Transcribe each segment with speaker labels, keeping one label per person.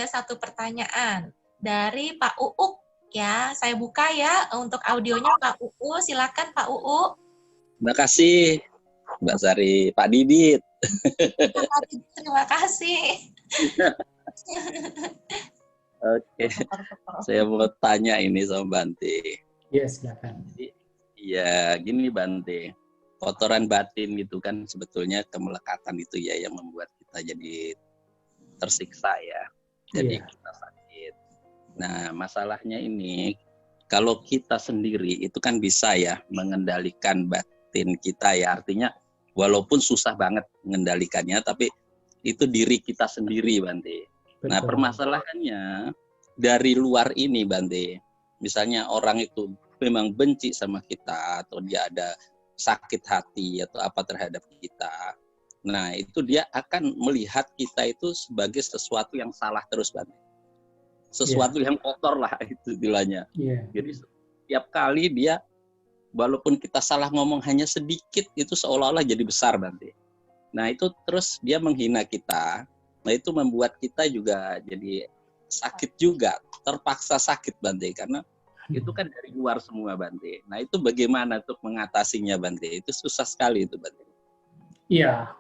Speaker 1: ada satu pertanyaan dari Pak Uuk ya. Saya buka ya untuk audionya Pak Uuk. Silakan Pak Uuk.
Speaker 2: Terima kasih Mbak Sari, Pak Didit.
Speaker 1: Terima kasih.
Speaker 2: Oke, saya mau tanya ini sama Bante.
Speaker 3: Yes, silakan.
Speaker 2: Iya, gini Bante, kotoran batin gitu kan sebetulnya kemelekatan itu ya yang membuat kita jadi tersiksa ya, jadi kita sakit. Nah, masalahnya ini kalau kita sendiri itu kan bisa ya mengendalikan batin kita ya, artinya walaupun susah banget mengendalikannya, tapi itu diri kita sendiri Bante. Nah, permasalahannya dari luar ini Bante, misalnya orang itu memang benci sama kita atau dia ada sakit hati atau apa terhadap kita. Nah, itu dia akan melihat kita itu sebagai sesuatu yang salah terus Bante. Sesuatu yang kotor lah itu istilahnya. Jadi setiap kali dia walaupun kita salah ngomong hanya sedikit itu seolah-olah jadi besar Bante. Nah, itu terus dia menghina kita. Nah, itu membuat kita juga jadi sakit juga, terpaksa sakit Bante, karena itu kan dari luar semua Bante. Nah, itu bagaimana untuk mengatasinya Bante? Itu susah sekali itu Bante.
Speaker 3: Iya,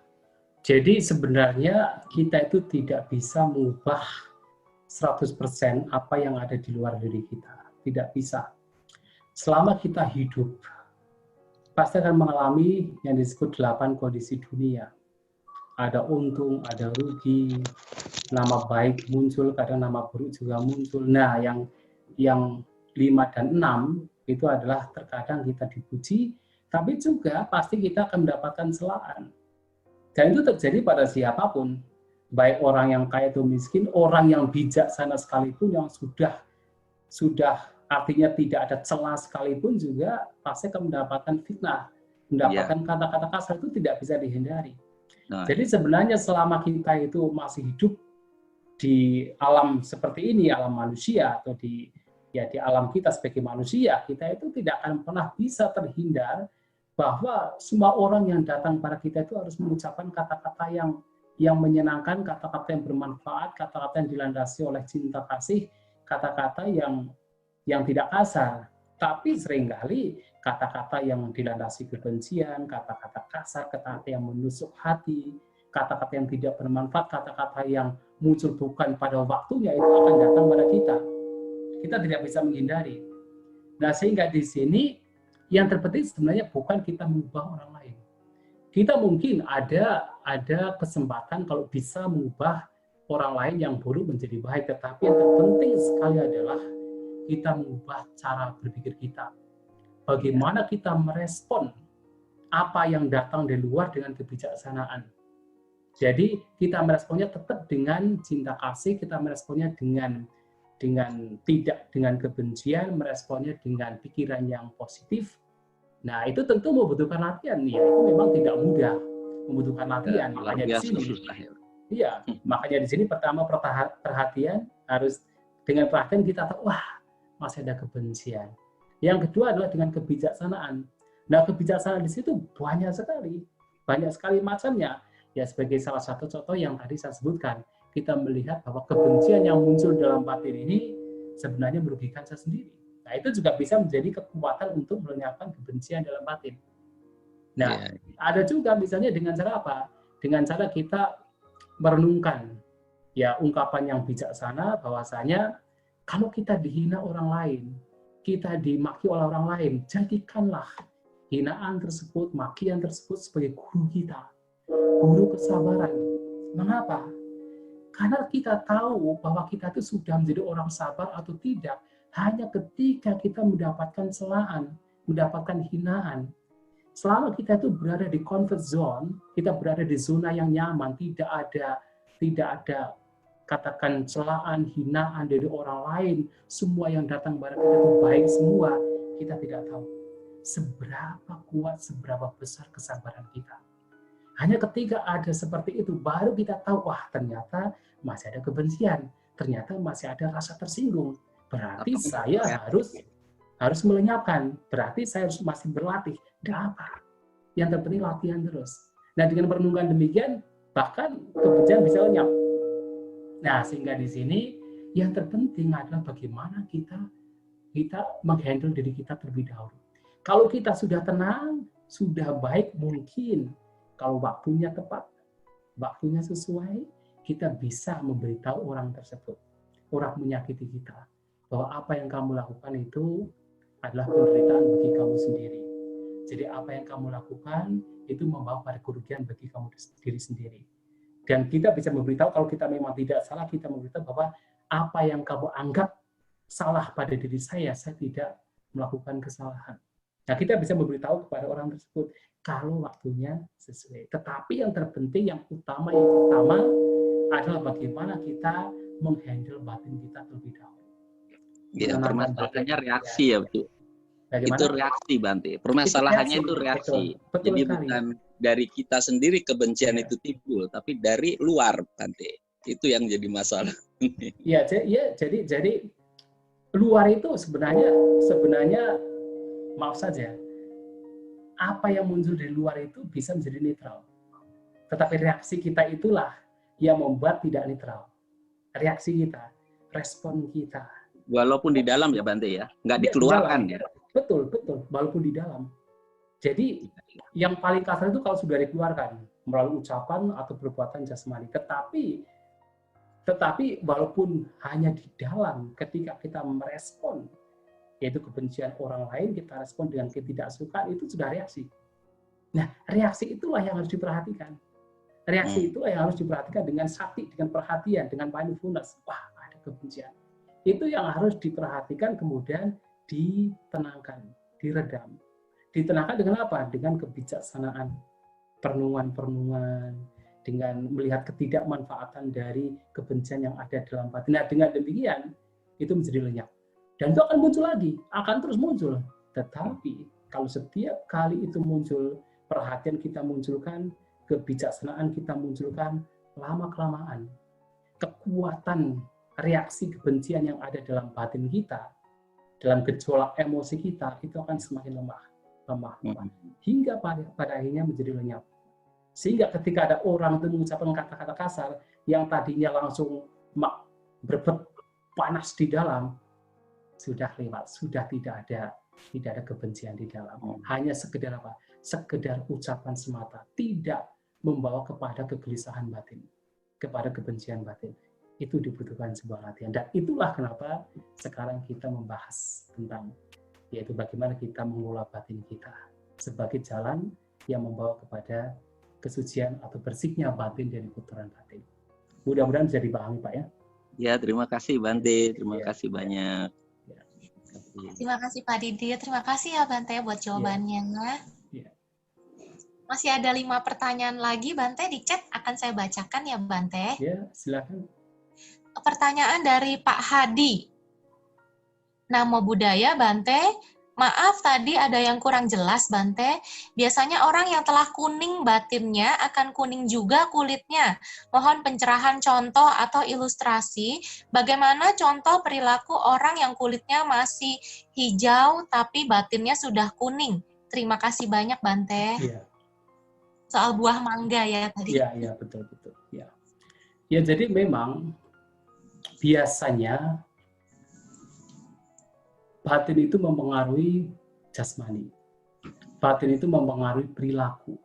Speaker 3: jadi sebenarnya kita itu tidak bisa mengubah 100% apa yang ada di luar diri kita. Tidak bisa. Selama kita hidup, pasti akan mengalami yang disebut 8 kondisi dunia. Ada untung, ada rugi, nama baik muncul, kadang nama buruk juga muncul. Nah, yang 5 dan 6 itu adalah terkadang kita dipuji, tapi juga pasti kita akan mendapatkan celaan. Dan itu terjadi pada siapapun, baik orang yang kaya atau miskin, orang yang bijaksana sekalipun, yang sudah artinya tidak ada celah sekalipun juga pasti akan mendapatkan fitnah, mendapatkan kata-kata kasar, itu tidak bisa dihindari. Jadi sebenarnya selama kita itu masih hidup di alam seperti ini, alam manusia atau di alam kita sebagai manusia, kita itu tidak akan pernah bisa terhindar bahwa semua orang yang datang pada kita itu harus mengucapkan kata-kata yang menyenangkan, kata-kata yang bermanfaat, kata-kata yang dilandasi oleh cinta kasih, kata-kata yang tidak kasar. Tapi seringkali kata-kata yang dilandasi kebencian, kata-kata kasar, kata-kata yang menusuk hati, kata-kata yang tidak bermanfaat, kata-kata yang muncul bukan pada waktunya itu akan datang pada kita. Kita tidak bisa menghindari. Nah, sehingga di sini yang terpenting sebenarnya bukan kita mengubah orang lain. Kita mungkin ada kesempatan kalau bisa mengubah orang lain yang buruk menjadi baik, tetapi yang terpenting sekali adalah kita mengubah cara berpikir kita. Bagaimana kita merespon apa yang datang dari luar dengan kebijaksanaan. Jadi kita meresponnya tetap dengan cinta kasih, kita meresponnya dengan tidak dengan kebencian, meresponnya dengan pikiran yang positif. Nah, itu tentu membutuhkan latihan. Ya, itu memang tidak mudah, membutuhkan latihan. Makanya di sini, makanya di sini pertama perhatian harus dengan perhatian kita tahu, wah, masih ada kebencian. Yang kedua adalah dengan kebijaksanaan. Nah, kebijaksanaan di situ banyak sekali macamnya. Ya, sebagai salah satu contoh yang tadi saya sebutkan, kita melihat bahwa kebencian yang muncul dalam batin ini sebenarnya merugikan saya sendiri. Nah, itu juga bisa menjadi kekuatan untuk melenyapkan kebencian dalam batin. Nah, ada juga misalnya dengan cara apa? Dengan cara kita merenungkan ya ungkapan yang bijaksana bahwasanya kalau kita dihina orang lain, kita dimaki oleh orang lain, jadikanlah hinaan tersebut, makian tersebut sebagai guru kita, guru kesabaran. Mengapa? Karena kita tahu bahwa kita itu sudah menjadi orang sabar atau tidak hanya ketika kita mendapatkan celaan, mendapatkan hinaan. Selama kita itu berada di comfort zone, kita berada di zona yang nyaman, tidak ada katakan celaan, hinaan dari orang lain, semua yang datang kepada kita itu baik semua, kita tidak tahu seberapa kuat, seberapa besar kesabaran kita. Hanya ketika ada seperti itu, baru kita tahu, wah ternyata masih ada kebencian, ternyata masih ada rasa tersinggung. Berarti saya harus melenyapkan, berarti saya harus masih berlatih. Tidak apa, yang terpenting latihan terus. Nah, dengan merenungkan demikian, bahkan kebencian bisa lenyap. Nah, sehingga di sini yang terpenting adalah bagaimana kita menghandle diri kita terlebih dahulu. Kalau kita sudah tenang, sudah baik, mungkin kalau waktunya tepat, waktunya sesuai, kita bisa memberitahu orang tersebut, orang menyakiti kita, bahwa apa yang kamu lakukan itu adalah penderitaan bagi kamu sendiri. Jadi apa yang kamu lakukan itu membawa pada kerugian bagi kamu diri sendiri. Dan kita bisa memberitahu, kalau kita memang tidak salah, kita memberitahu bahwa apa yang kamu anggap salah pada diri saya tidak melakukan kesalahan. Nah, kita bisa memberitahu kepada orang tersebut kalau waktunya sesuai. Tetapi yang terpenting, yang pertama adalah bagaimana kita menghandle batin kita terlebih dahulu.
Speaker 2: Ya, permasalahannya reaksi ya, Bu.
Speaker 3: Bagaimana?
Speaker 2: Itu reaksi, Bante. Permasalahannya itu reaksi.
Speaker 3: Betul
Speaker 2: Jadi
Speaker 3: sekali.
Speaker 2: bukan dari kita sendiri kebencian itu timbul, tapi dari luar, Bante. Itu yang jadi masalah.
Speaker 3: Ya, jadi luar itu sebenarnya maaf saja, apa yang muncul dari luar itu bisa menjadi netral. Tetapi reaksi kita itulah yang membuat tidak netral. Reaksi kita, respon kita.
Speaker 2: Walaupun di dalam ya, Bante ya, nggak
Speaker 3: Ya,
Speaker 2: dikeluarkan
Speaker 3: di
Speaker 2: ya.
Speaker 3: Betul, walaupun di dalam. Jadi yang paling kasar itu kalau sudah dikeluarkan melalui ucapan atau perbuatan jasmani. Tetapi walaupun hanya di dalam, ketika kita merespon, yaitu kebencian orang lain, kita respon dengan ketidaksukaan, itu sudah reaksi. Nah, reaksi itulah yang harus diperhatikan. Reaksi itulah yang harus diperhatikan dengan sakti, dengan perhatian, dengan mindfulness. Wah, ada kebencian. Itu yang harus diperhatikan, kemudian ditenangkan, diredam. Ditenangkan dengan apa? Dengan kebijaksanaan, perenungan-perenungan, dengan melihat ketidakmanfaatan dari kebencian yang ada dalam batin. Nah, dengan demikian, itu menjadi lenyap. Dan itu akan muncul lagi, akan terus muncul. Tetapi, kalau setiap kali itu muncul, perhatian kita munculkan, kebijaksanaan kita munculkan, lama-kelamaan, kekuatan reaksi kebencian yang ada dalam batin kita, dalam gejolak emosi kita, itu akan semakin lemah. Hingga pada akhirnya menjadi lenyap. Sehingga ketika ada orang itu mengucapkan kata-kata kasar yang tadinya langsung berbet panas di dalam, sudah lewat, sudah tidak ada kebencian di dalam. Hanya sekedar apa? Sekedar ucapan semata, tidak membawa kepada kegelisahan batin, kepada kebencian batin. Itu dibutuhkan sebuah latihan. Dan itulah kenapa sekarang kita membahas tentang, yaitu bagaimana kita mengelola batin kita sebagai jalan yang membawa kepada kesucian atau bersihnya batin dari kotoran batin. Mudah-mudahan bisa dipahami, Pak ya.
Speaker 2: Ya, terima kasih Bante, terima kasih banyak.
Speaker 1: Terima kasih Pak Didi, terima kasih ya Bante buat jawabannya. Masih ada 5 pertanyaan lagi, Bante, di chat akan saya bacakan ya, Bante.
Speaker 3: Ya, silakan.
Speaker 1: Pertanyaan dari Pak Hadi. Namo Buddhaya, Bante. Maaf tadi ada yang kurang jelas, Bante. Biasanya orang yang telah kuning batinnya akan kuning juga kulitnya. Mohon pencerahan contoh atau ilustrasi bagaimana contoh perilaku orang yang kulitnya masih hijau tapi batinnya sudah kuning. Terima kasih banyak, Bante.
Speaker 3: Iya.
Speaker 1: Soal buah mangga ya tadi.
Speaker 3: Iya, betul. Ya. Ya, jadi memang biasanya batin itu mempengaruhi jasmani. Batin itu mempengaruhi perilaku,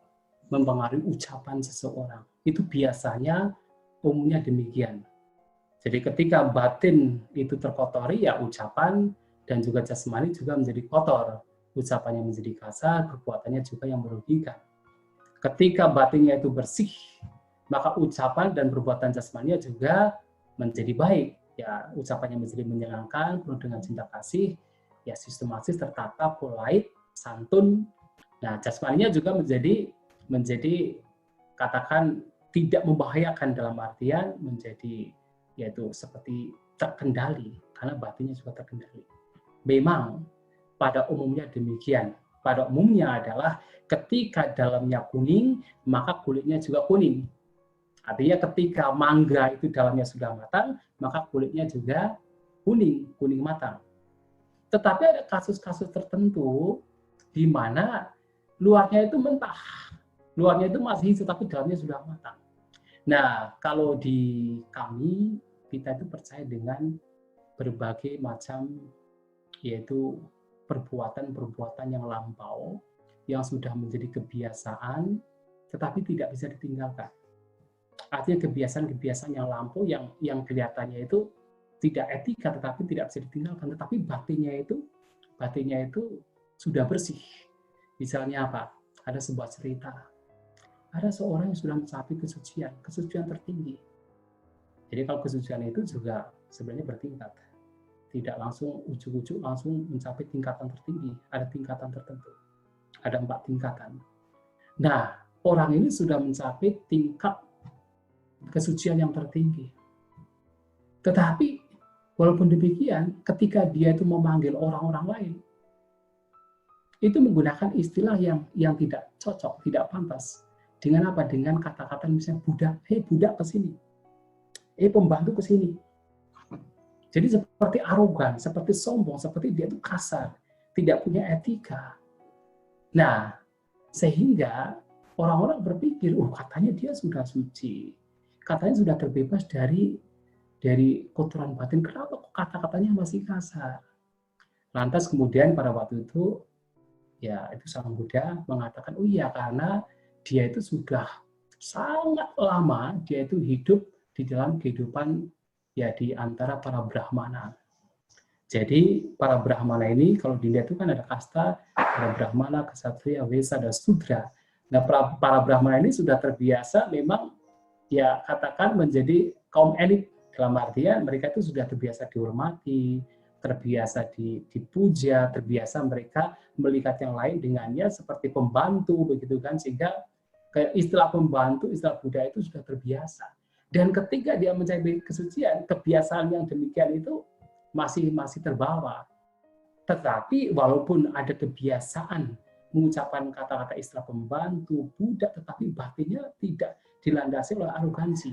Speaker 3: mempengaruhi ucapan seseorang. Itu biasanya umumnya demikian. Jadi ketika batin itu terkotori, ya ucapan dan juga jasmani juga menjadi kotor. Ucapannya menjadi kasar, perbuatannya juga yang merugikan. Ketika batinnya itu bersih, maka ucapan dan perbuatan jasmaninya juga menjadi baik. Ya, ucapannya menjadi menyenangkan, penuh dengan cinta kasih, ya sistematis, tertata, polite, santun. Nah, jasmaninya juga menjadi katakan tidak membahayakan, dalam artian menjadi yaitu seperti terkendali, karena batinnya juga terkendali. Memang pada umumnya demikian. Pada umumnya adalah ketika dalamnya kuning, maka kulitnya juga kuning. Artinya ketika mangga itu dalamnya sudah matang, maka kulitnya juga kuning matang. Tetapi ada kasus-kasus tertentu di mana luarnya itu mentah. Luarnya itu masih hijau, tapi dalamnya sudah matang. Nah, kalau di kami, kita itu percaya dengan berbagai macam yaitu perbuatan-perbuatan yang lampau yang sudah menjadi kebiasaan tetapi tidak bisa ditinggalkan. Artinya kebiasaan-kebiasaan yang lampau yang kelihatannya itu tidak etika tetapi tidak bisa ditinggalkan, tetapi batinnya itu sudah bersih. Misalnya apa? Ada sebuah cerita. Ada seorang yang sudah mencapai kesucian tertinggi. Jadi kalau kesucian itu juga sebenarnya bertingkat. Tidak langsung ujuk-ujuk langsung mencapai tingkatan tertinggi. Ada tingkatan tertentu. Ada 4 tingkatan. Nah, orang ini sudah mencapai tingkat kesucian yang tertinggi. Tetapi walaupun demikian, ketika dia itu memanggil orang-orang lain, itu menggunakan istilah yang tidak cocok, tidak pantas. Dengan apa? Dengan kata-kata misalnya budak, hei budak ke sini. Pembantu ke sini. Jadi seperti arogan, seperti sombong, seperti dia itu kasar, tidak punya etika. Nah, sehingga orang-orang berpikir, katanya dia sudah suci, katanya sudah terbebas dari kotoran batin. Kenapa kok kata-katanya masih kasar? Lantas kemudian pada waktu itu, ya itu Sang Buddha mengatakan, oh iya karena dia itu sudah sangat lama, dia itu hidup di dalam kehidupan ya di antara para Brahmana. Jadi para Brahmana ini kalau dilihat itu kan ada kasta, ada Brahmana, Ksatria, Wesa, dan Sudra. Nah para Brahmana ini sudah terbiasa memang ya katakan menjadi kaum elit, dalam artian mereka itu sudah terbiasa dihormati, terbiasa dipuja, terbiasa mereka melihat yang lain dengannya seperti pembantu begitu kan, sehingga istilah pembantu, istilah Buddha itu sudah terbiasa. Dan ketika dia mencapai kesucian, kebiasaan yang demikian itu masih terbawa. Tetapi walaupun ada kebiasaan mengucapkan kata-kata istilah pembantu, budak, tetapi batinnya tidak dilandasi oleh arogansi.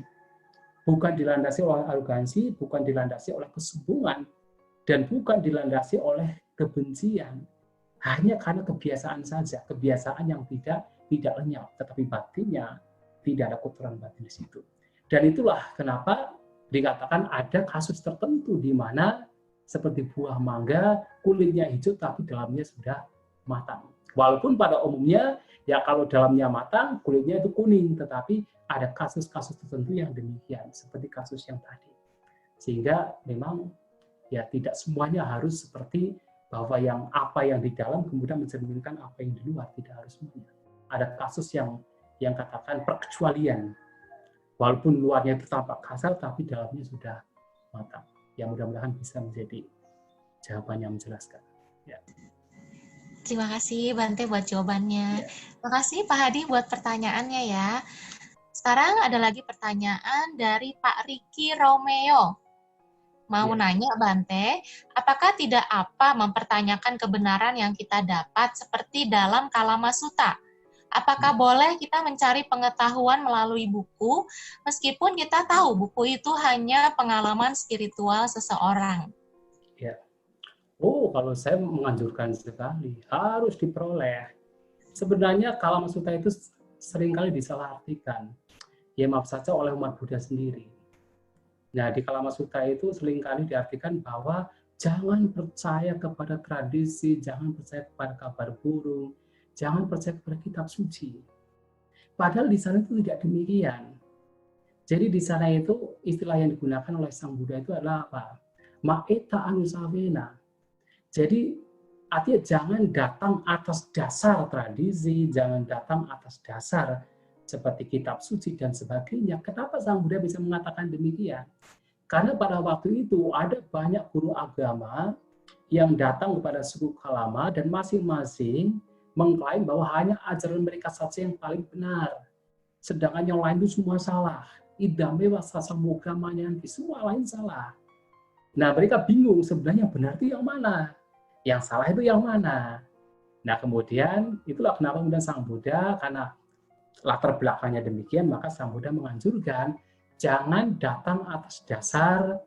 Speaker 3: Bukan dilandasi oleh arogansi, bukan dilandasi oleh kesombongan, dan bukan dilandasi oleh kebencian. Hanya karena kebiasaan saja, kebiasaan yang tidak lenyap, tetapi batinnya tidak ada kotoran batin di situ. Dan itulah kenapa dikatakan ada kasus tertentu di mana seperti buah mangga, kulitnya hijau tapi dalamnya sudah matang. Walaupun pada umumnya ya kalau dalamnya matang, kulitnya itu kuning, tetapi ada kasus-kasus tertentu yang demikian, seperti kasus yang tadi. Sehingga memang ya tidak semuanya harus seperti bahwa apa yang di dalam kemudian mencerminkan apa yang di luar, tidak harus semuanya. Ada kasus yang katakan perkecualian. Walaupun luarnya itu tampak kasar, tapi dalamnya sudah matang. Ya mudah-mudahan bisa menjadi jawaban yang menjelaskan. Ya.
Speaker 1: Terima kasih Bante buat jawabannya.
Speaker 3: Ya.
Speaker 1: Terima kasih Pak Hadi buat pertanyaannya ya. Sekarang ada lagi pertanyaan dari Pak Riki Romeo. Mau nanya Bante, apakah tidak apa mempertanyakan kebenaran yang kita dapat seperti dalam Kalama Sutta? Apakah boleh kita mencari pengetahuan melalui buku, meskipun kita tahu buku itu hanya pengalaman spiritual seseorang?
Speaker 3: Ya. Kalau saya menganjurkan sekali, harus diperoleh. Sebenarnya Kalama Sutta itu seringkali disalahartikan. Ya maaf saja oleh umat Buddha sendiri. Nah, di Kalama Sutta itu seringkali diartikan bahwa jangan percaya kepada tradisi, jangan percaya kepada kabar burung, jangan percaya kepada kitab suci. Padahal di sana itu tidak demikian. Jadi di sana itu istilah yang digunakan oleh Sang Buddha itu adalah apa? Maeta anusavena. Jadi artinya jangan datang atas dasar tradisi, jangan datang atas dasar seperti kitab suci dan sebagainya. Kenapa Sang Buddha bisa mengatakan demikian? Karena pada waktu itu ada banyak guru agama yang datang kepada suku Kalama dan masing-masing mengklaim bahwa hanya ajaran mereka saja yang paling benar. Sedangkan yang lain itu semua salah. Idame wasasamoga manyanti, semua lain salah. Nah mereka bingung sebenarnya benar itu yang mana? Yang salah itu yang mana? Nah kemudian itulah kenapa kemudian Sang Buddha, karena latar belakangnya demikian, maka Sang Buddha menganjurkan jangan datang atas dasar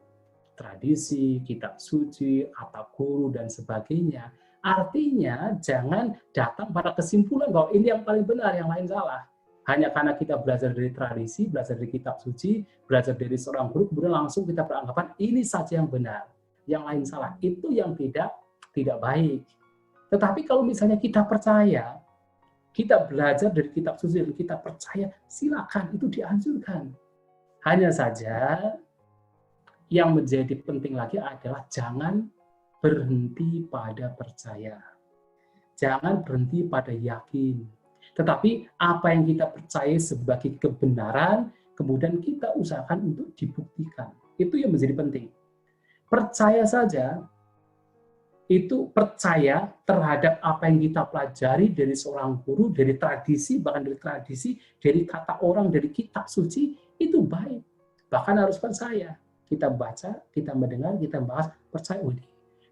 Speaker 3: tradisi, kitab suci, kata guru, dan sebagainya. Artinya jangan datang pada kesimpulan bahwa ini yang paling benar, yang lain salah. Hanya karena kita belajar dari tradisi, belajar dari kitab suci, belajar dari seorang guru, kemudian langsung kita beranggapan ini saja yang benar, yang lain salah. Itu yang tidak baik. Tetapi kalau misalnya kita percaya, kita belajar dari kitab suci dan kita percaya, silakan, itu dianjurkan. Hanya saja yang menjadi penting lagi adalah jangan berhenti pada percaya. Jangan berhenti pada yakin. Tetapi apa yang kita percaya sebagai kebenaran, kemudian kita usahakan untuk dibuktikan. Itu yang menjadi penting. Percaya saja, itu percaya terhadap apa yang kita pelajari dari seorang guru, dari tradisi, bahkan dari tradisi, dari kata orang, dari kitab suci, itu baik. Bahkan harus percaya. Kita baca, kita mendengar, kita bahas, percaya.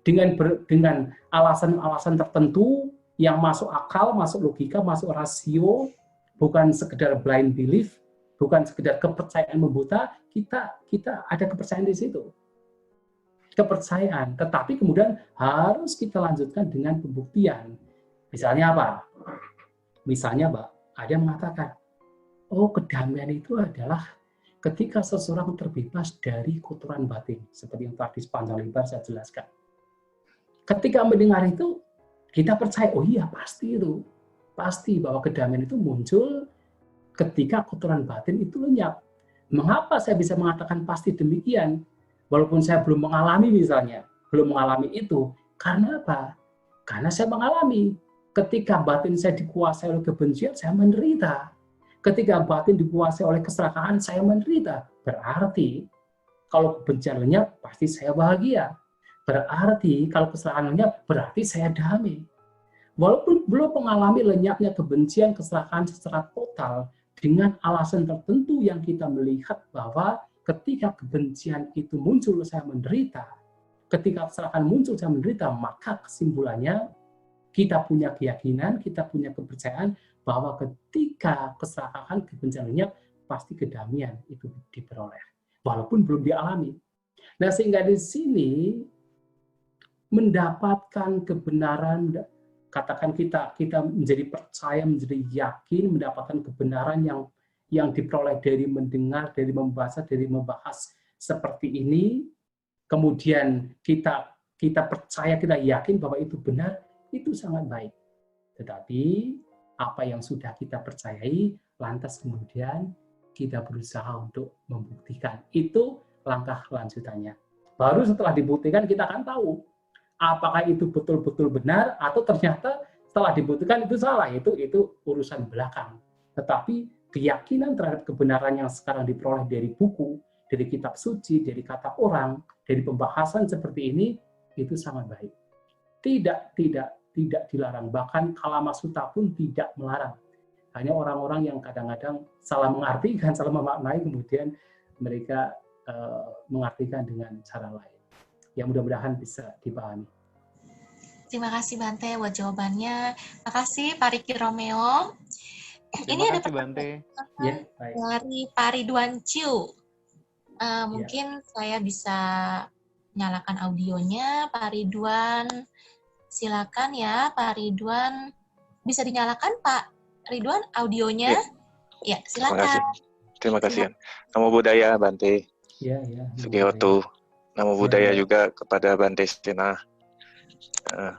Speaker 3: Dengan alasan-alasan tertentu, yang masuk akal, masuk logika, masuk rasio, bukan sekedar blind belief, bukan sekedar kepercayaan membuta, kita ada kepercayaan di situ. Kepercayaan, tetapi kemudian harus kita lanjutkan dengan pembuktian. Misalnya apa? Misalnya, Mbak, ada yang mengatakan, oh, kedamaian itu adalah ketika seseorang terbebas dari kotoran batin, seperti yang tadi sepanjang lebar saya jelaskan. Ketika mendengar itu, kita percaya, oh iya pasti itu. Pasti bahwa kedamaian itu muncul ketika kotoran batin itu lenyap. Mengapa saya bisa mengatakan pasti demikian? Walaupun saya belum mengalami misalnya, belum mengalami itu. Karena apa? Karena saya mengalami. Ketika batin saya dikuasai oleh kebencian, saya menderita. Ketika batin dikuasai oleh keserakahan, saya menderita. Berarti, kalau kebencian lenyap, pasti saya bahagia. Berarti kalau kesalahan lenyap, berarti saya damai. Walaupun belum mengalami lenyapnya kebencian, kesalahan secara total, dengan alasan tertentu yang kita melihat bahwa ketika kebencian itu muncul, saya menderita. Ketika kesalahan muncul, saya menderita, maka kesimpulannya kita punya keyakinan, kita punya kepercayaan bahwa ketika kesalahan, kebencian lenyap, pasti kedamaian itu diperoleh. Walaupun belum dialami. Nah, sehingga di sini mendapatkan kebenaran, katakan kita menjadi percaya, menjadi yakin, mendapatkan kebenaran yang diperoleh dari mendengar, dari membaca, dari membahas seperti ini, kemudian kita percaya, kita yakin bahwa itu benar, itu sangat baik. Tetapi apa yang sudah kita percayai, lantas kemudian kita berusaha untuk membuktikan. Itu langkah lanjutannya. Baru setelah dibuktikan kita akan tahu apakah itu betul-betul benar atau ternyata setelah dibuktikan itu salah. Itu urusan belakang. Tetapi keyakinan terhadap kebenaran yang sekarang diperoleh dari buku, dari kitab suci, dari kata orang, dari pembahasan seperti ini, itu sangat baik. Tidak dilarang. Bahkan Kalama Sutta pun tidak melarang. Hanya orang-orang yang kadang-kadang salah mengartikan, salah memaknai, kemudian mereka mengartikan dengan cara lain. Yang mudah-mudahan bisa dipahami.
Speaker 1: Terima kasih Bante buat jawabannya. Terima kasih Pak Riki Romeo. Ini ada pertanyaan dari Pak Ridwan Ciu. Mungkin saya bisa nyalakan audionya, Pak Ridwan. Silakan ya, Pak Ridwan. Bisa dinyalakan, Pak Ridwan, audionya? Ya, silakan.
Speaker 4: Terima kasih. Namo Buddhaya, Bante. Sugiyoto. Namo Buddhaya juga kepada Bante Stina.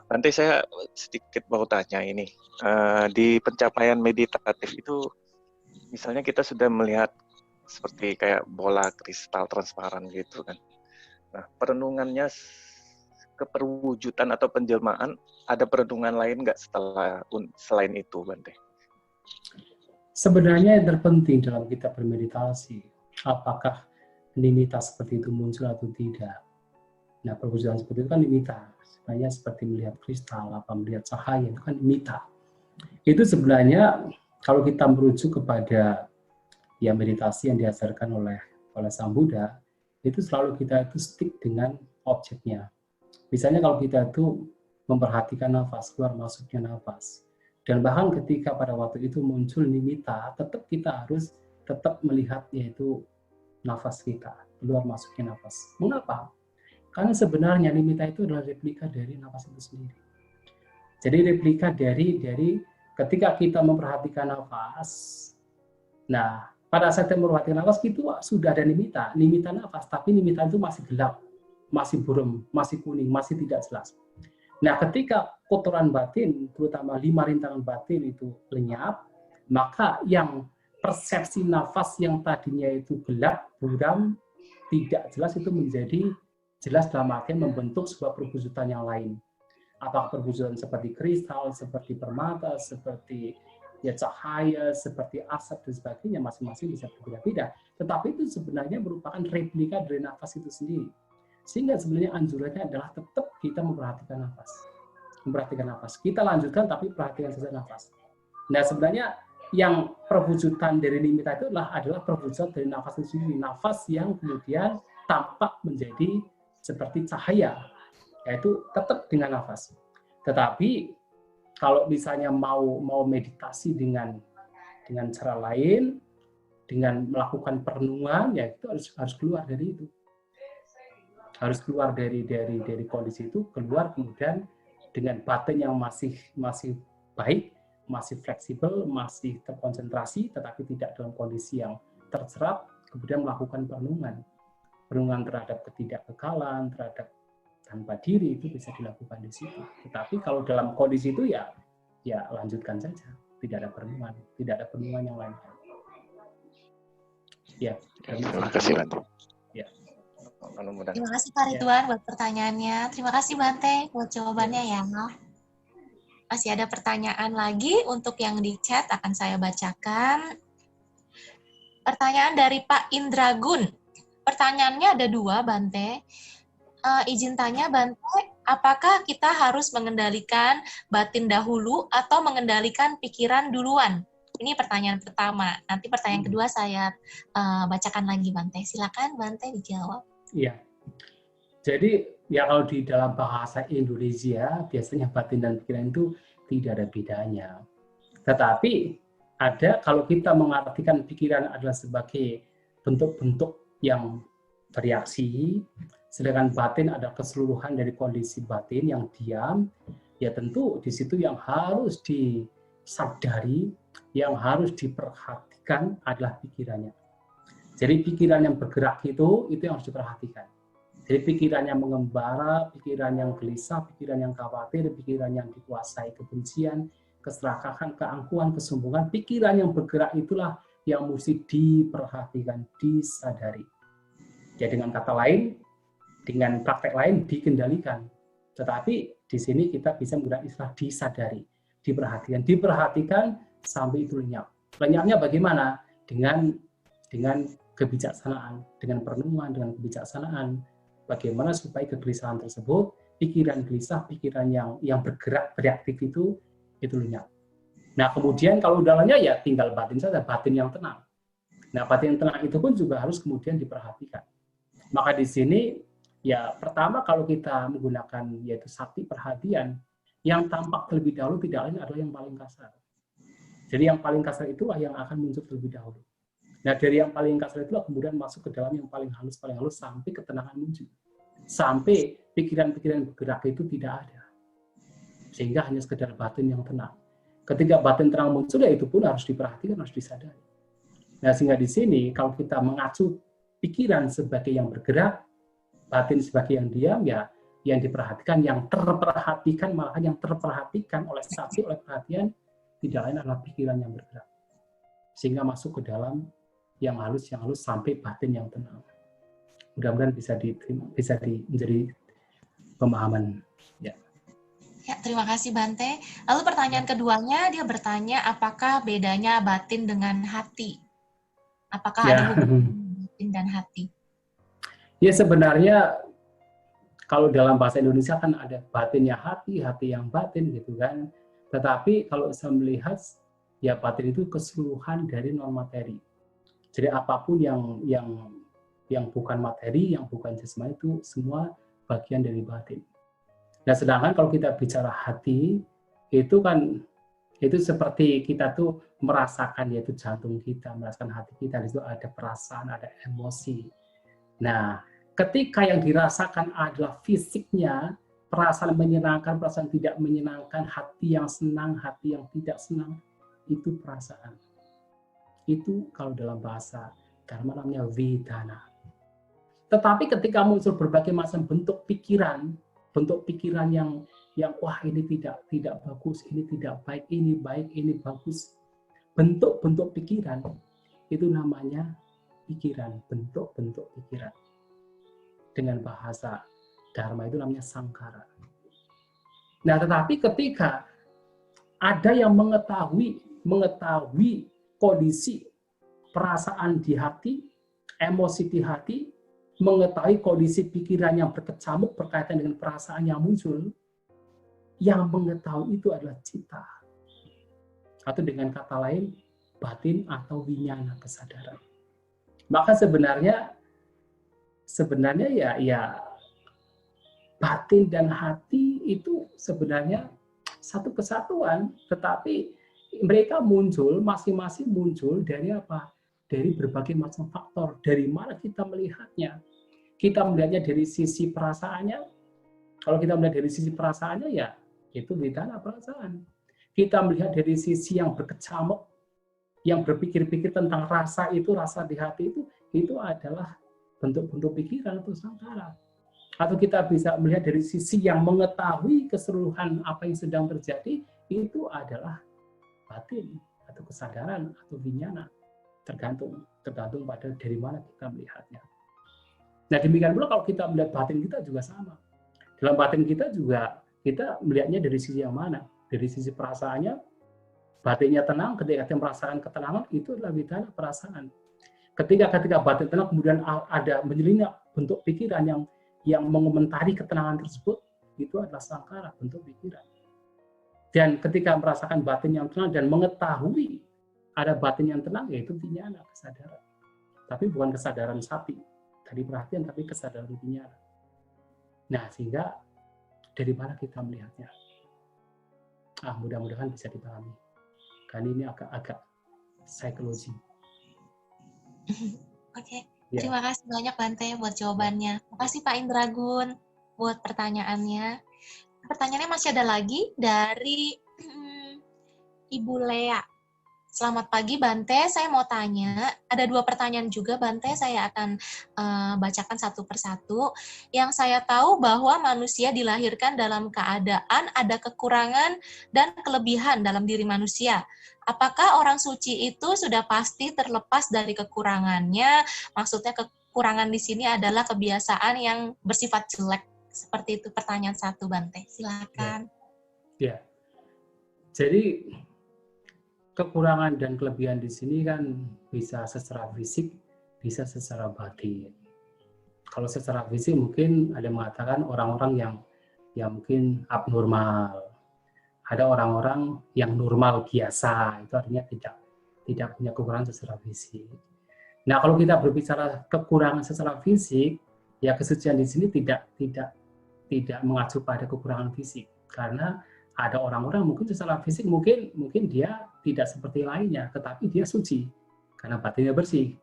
Speaker 4: Bante, saya sedikit mau tanya ini. Di pencapaian meditatif itu, misalnya kita sudah melihat seperti kayak bola kristal transparan gitu kan. Nah, perenungannya keperwujudan atau penjelmaan, ada perenungan lain nggak selain itu, Bante?
Speaker 3: Sebenarnya yang terpenting dalam kita bermeditasi, apakah nimitta seperti itu muncul atau tidak. Nah, perwujudan seperti itu kan nimitta. Sebenarnya seperti melihat kristal, apa melihat cahaya, itu kan nimitta. Itu sebenarnya kalau kita merujuk kepada ya meditasi yang diajarkan oleh Sang Buddha, itu selalu kita itu stick dengan objeknya. Misalnya kalau kita itu memperhatikan nafas, keluar masuknya nafas. Dan bahkan ketika pada waktu itu muncul nimitta, tetap kita harus tetap melihat yaitu nafas kita, keluar masuknya nafas. Mengapa? Karena sebenarnya nimitta itu adalah replika dari nafas itu sendiri. Jadi replika dari ketika kita memperhatikan nafas, Nah, pada saat kita memperhatikan nafas itu sudah ada nimita nafas, tapi nimita itu masih gelap, masih buram, masih kuning, masih tidak jelas. Nah, ketika kotoran batin, terutama 5 rintangan batin itu lenyap, maka yang persepsi nafas yang tadinya itu gelap, buram, tidak jelas itu menjadi jelas dalam artian membentuk sebuah perwujudan yang lain. Apakah perwujudan seperti kristal, seperti permata, seperti ya cahaya, seperti asap dan sebagainya, masing-masing bisa berbeda-beda. Tetapi itu sebenarnya merupakan replika dari nafas itu sendiri. Sehingga sebenarnya anjurannya adalah tetap kita memperhatikan nafas. Memperhatikan nafas. Kita lanjutkan tapi perhatikan saja nafas. Nah, sebenarnya yang perwujudan dari nimita itu adalah perwujudan dari nafas itu sendiri. Nafas yang kemudian tampak menjadi seperti cahaya, yaitu tetap dengan nafas. Tetapi kalau misalnya mau meditasi dengan cara lain, dengan melakukan perenungan, ya itu harus keluar dari itu. Harus keluar dari kondisi itu, keluar kemudian dengan batin yang masih baik, masih fleksibel, masih terkonsentrasi, tetapi tidak dalam kondisi yang terserap, kemudian melakukan perenungan terhadap ketidakkekalan, terhadap tanpa diri, itu bisa dilakukan di situ. Tetapi kalau dalam kondisi itu ya lanjutkan saja, tidak ada perenungan yang lain. Ya,
Speaker 4: terima kasih Bante.
Speaker 3: Ya.
Speaker 1: Terima kasih Pak Ridwan buat pertanyaannya. Terima kasih Bante buat jawabannya ya. Masih ada pertanyaan lagi untuk yang di chat akan saya bacakan. Pertanyaan dari Pak Indragun. Pertanyaannya ada 2, Bante. Izin tanya, Bante, apakah kita harus mengendalikan batin dahulu atau mengendalikan pikiran duluan? Ini pertanyaan pertama. Nanti pertanyaan kedua saya bacakan lagi, Bante. Silakan, Bante, dijawab.
Speaker 3: Iya. Jadi, ya kalau di dalam bahasa Indonesia, biasanya batin dan pikiran itu tidak ada bedanya. Tetapi, ada kalau kita mengartikan pikiran adalah sebagai bentuk-bentuk yang bereaksi, sedangkan batin adalah keseluruhan dari kondisi batin yang diam, ya tentu di situ yang harus disadari, yang harus diperhatikan adalah pikirannya. Jadi pikiran yang bergerak itu yang harus diperhatikan. Jadi pikiran yang mengembara, pikiran yang gelisah, pikiran yang khawatir, pikiran yang dikuasai kebencian, keserakahan, keangkuhan, kesombongan, pikiran yang bergerak itulah yang mesti diperhatikan, disadari. Ya dengan kata lain, dengan praktek lain dikendalikan. Tetapi di sini kita bisa menggunakan istilah disadari, diperhatikan sampai itu lenyap. Lenyapnya bagaimana? Dengan kebijaksanaan, dengan perenungan, dengan kebijaksanaan. Bagaimana supaya kegelisahan tersebut, pikiran gelisah, pikiran yang bergerak, bereaktif itu lenyap. Nah kemudian kalau udahnya ya tinggal batin saja, batin yang tenang. Nah batin yang tenang itu pun juga harus kemudian diperhatikan. Maka di sini ya pertama kalau kita menggunakan yaitu sakti perhatian, yang tampak terlebih dahulu tidak lain adalah yang paling kasar. Jadi yang paling kasar itulah yang akan muncul terlebih dahulu. Nah dari yang paling kasar itulah kemudian masuk ke dalam yang paling halus sampai ketenangan muncul. Sampai pikiran-pikiran bergerak itu tidak ada. Sehingga hanya sekedar batin yang tenang. Ketika batin tenang muncul ya itu pun harus diperhatikan, harus disadari. Nah sehingga di sini kalau kita mengacu pikiran sebagai yang bergerak, batin sebagai yang diam, ya yang diperhatikan, yang terperhatikan, malahan yang terperhatikan oleh saksi, oleh perhatian, tidak lain adalah pikiran yang bergerak. Sehingga masuk ke dalam yang halus sampai batin yang tenang. Mudah-mudahan bisa menjadi pemahaman. Ya.
Speaker 1: Ya, terima kasih Bante. Lalu pertanyaan keduanya, dia bertanya apakah bedanya batin dengan hati? Apakah ada hubungan batin dan hati?
Speaker 3: Ya sebenarnya kalau dalam bahasa Indonesia kan ada batinnya hati, hati yang batin gitu kan. Tetapi kalau saya melihat ya batin itu keseluruhan dari non materi. Jadi apapun yang bukan materi, yang bukan jasmani itu semua bagian dari batin. Nah sedangkan kalau kita bicara hati itu kan itu seperti kita tuh merasakan yaitu jantung kita, merasakan hati kita, di situ ada perasaan, ada emosi. Nah, ketika yang dirasakan adalah fisiknya, perasaan menyenangkan, perasaan tidak menyenangkan, hati yang senang, hati yang tidak senang, itu perasaan. Itu kalau dalam bahasa Dharma namanya vedana. Tetapi ketika muncul berbagai macam bentuk pikiran yang wah ini tidak bagus, ini tidak baik, ini bagus. Bentuk-bentuk pikiran itu namanya pikiran, bentuk-bentuk pikiran. Dengan bahasa Dharma itu namanya sangkara. Nah, tetapi ketika ada yang mengetahui kondisi perasaan di hati, emosi di hati, mengetahui kondisi pikiran yang berkecamuk berkaitan dengan perasaan yang muncul, yang mengetahui itu adalah cita. Atau dengan kata lain, batin atau winyana kesadaran. Maka sebenarnya ya batin dan hati itu sebenarnya satu kesatuan, tetapi mereka muncul, masing-masing muncul dari apa? Dari berbagai macam faktor. Dari mana kita melihatnya? Kita melihatnya dari sisi perasaannya. Kalau kita melihat dari sisi perasaannya, ya itu vedana perasaan. Kita melihat dari sisi yang berkecamuk, yang berpikir-pikir tentang rasa itu, rasa di hati itu adalah bentuk-bentuk pikiran atau sangkara. Atau kita bisa melihat dari sisi yang mengetahui keseluruhan apa yang sedang terjadi, itu adalah batin atau kesadaran atau winyana. Tergantung pada dari mana kita melihatnya. Nah, demikian pula kalau kita melihat batin kita juga sama. Dalam batin kita juga kita melihatnya dari sisi yang mana? Dari sisi perasaannya, batinnya tenang, ketika kita merasakan ketenangan, itu adalah vedana perasaan. Ketika batin tenang, kemudian ada menyelinap bentuk pikiran yang mengomentari ketenangan tersebut, itu adalah sangkara, bentuk pikiran. Dan ketika merasakan batin yang tenang dan mengetahui ada batin yang tenang, yaitu winyana, kesadaran. Tapi bukan kesadaran sapi, tadi perhatian, tapi kesadaran winyana. Nah, sehingga dari mana kita melihatnya? Mudah-mudahan bisa dipahami. Karena ini agak psikologi.
Speaker 1: Oke. Ya. Terima kasih banyak Bante buat jawabannya. Terima kasih Pak Indragun buat pertanyaannya. Pertanyaannya masih ada lagi dari Ibu Lea. Selamat pagi Bante, saya mau tanya, ada 2 pertanyaan juga Bante, saya akan bacakan satu persatu. Yang saya tahu bahwa manusia dilahirkan dalam keadaan ada kekurangan dan kelebihan dalam diri manusia. Apakah orang suci itu sudah pasti terlepas dari kekurangannya? Maksudnya kekurangan di sini adalah kebiasaan yang bersifat jelek. Seperti itu pertanyaan 1 Bante, silakan.
Speaker 3: Ya. Jadi kekurangan dan kelebihan di sini kan bisa secara fisik, bisa secara batin. Kalau secara fisik mungkin ada yang mengatakan orang-orang yang mungkin abnormal. Ada orang-orang yang normal biasa, itu artinya tidak punya kekurangan secara fisik. Nah, kalau kita berbicara kekurangan secara fisik, ya kesucian di sini tidak mengacu pada kekurangan fisik, karena ada orang-orang mungkin secara fisik mungkin dia tidak seperti lainnya, tetapi dia suci karena batinnya bersih.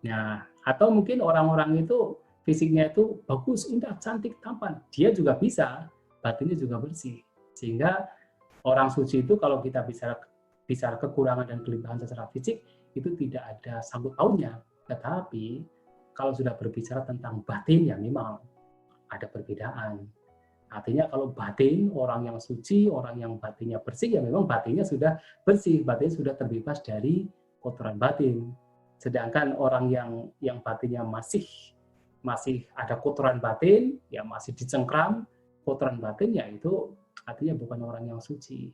Speaker 3: Nah, atau mungkin orang-orang itu fisiknya itu bagus, indah, cantik, tampan, dia juga bisa, batinnya juga bersih. Sehingga orang suci itu kalau kita bicara kekurangan dan kelebihan secara fisik itu tidak ada sangkut pautnya. Tetapi kalau sudah berbicara tentang batin, ya memang ada perbedaan. Artinya kalau batin, orang yang suci, orang yang batinnya bersih, ya memang batinnya sudah bersih, batinnya sudah terbebas dari kotoran batin. Sedangkan orang yang batinnya masih ada kotoran batin, ya masih dicengkram kotoran batin, ya itu artinya bukan orang yang suci.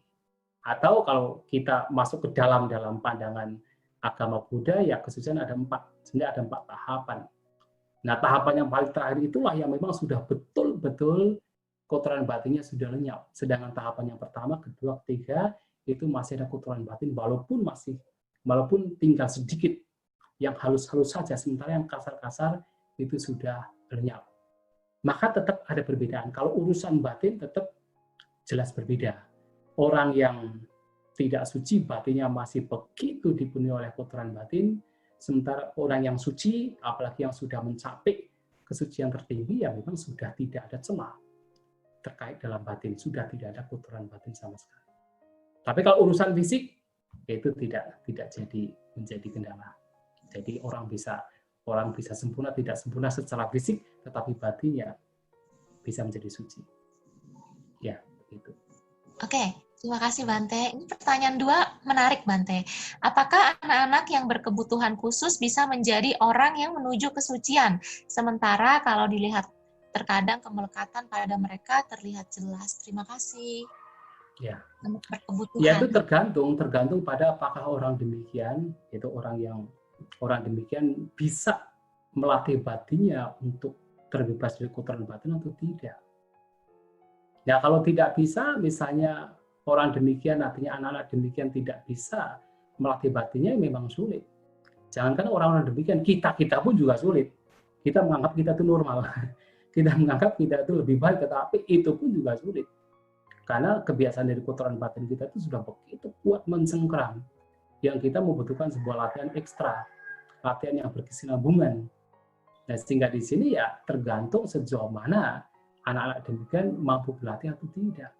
Speaker 3: Atau kalau kita masuk ke dalam pandangan agama Buddha, ya kesucian ada 4. Sebenarnya ada 4 tahapan. Nah, tahapan yang paling terakhir itulah yang memang sudah betul-betul kotoran batinnya sudah lenyap. Sedangkan tahapan yang pertama, kedua, ketiga itu masih ada kotoran batin walaupun tinggal sedikit yang halus-halus saja, sementara yang kasar-kasar itu sudah lenyap. Maka tetap ada perbedaan. Kalau urusan batin tetap jelas berbeda. Orang yang tidak suci batinnya masih begitu dipenuhi oleh kotoran batin, sementara orang yang suci, apalagi yang sudah mencapai kesucian tertinggi, ya memang sudah tidak ada celah terkait dalam batin, sudah tidak ada kotoran batin sama sekali. Tapi kalau urusan fisik, itu tidak jadi menjadi kendala. Jadi orang bisa sempurna, tidak sempurna secara fisik, tetapi batinnya bisa menjadi suci. Ya, begitu.
Speaker 1: Oke, terima kasih Bante. Ini pertanyaan 2 menarik Bante. Apakah anak-anak yang berkebutuhan khusus bisa menjadi orang yang menuju kesucian? Sementara kalau dilihat terkadang kemelekatan pada mereka terlihat jelas. Terima kasih.
Speaker 3: Ya.
Speaker 1: Berkebutuhan.
Speaker 3: Ya itu tergantung pada apakah orang demikian, itu orang demikian bisa melatih batinnya untuk terbebas dari kotoran batin atau tidak. Ya kalau tidak bisa, misalnya orang demikian, artinya anak-anak demikian tidak bisa melatih batinnya, memang sulit. Jangankan orang-orang demikian, kita pun juga sulit. Kita menganggap kita itu normal. Kita menganggap kita itu lebih baik, tetapi itu pun juga sulit. Karena kebiasaan dari kotoran batin kita itu sudah begitu kuat mencengkram, yang kita membutuhkan sebuah latihan ekstra, latihan yang berkesinambungan. Nah, sehingga di sini ya tergantung sejauh mana anak-anak demikian mampu berlatih atau tidak.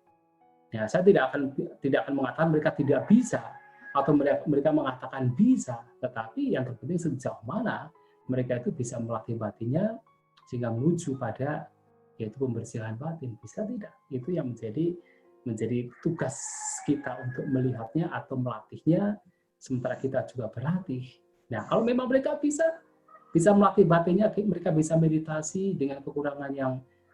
Speaker 3: Ya, saya tidak akan mengatakan mereka tidak bisa atau mereka mengatakan bisa, tetapi yang terpenting sejauh mana mereka itu bisa melatih batinnya sehingga menuju pada yaitu pembersihan batin. Bisa tidak? Itu yang menjadi tugas kita untuk melihatnya atau melatihnya, sementara kita juga berlatih. Nah, kalau memang mereka bisa melatih batinnya, mereka bisa meditasi dengan kekurangan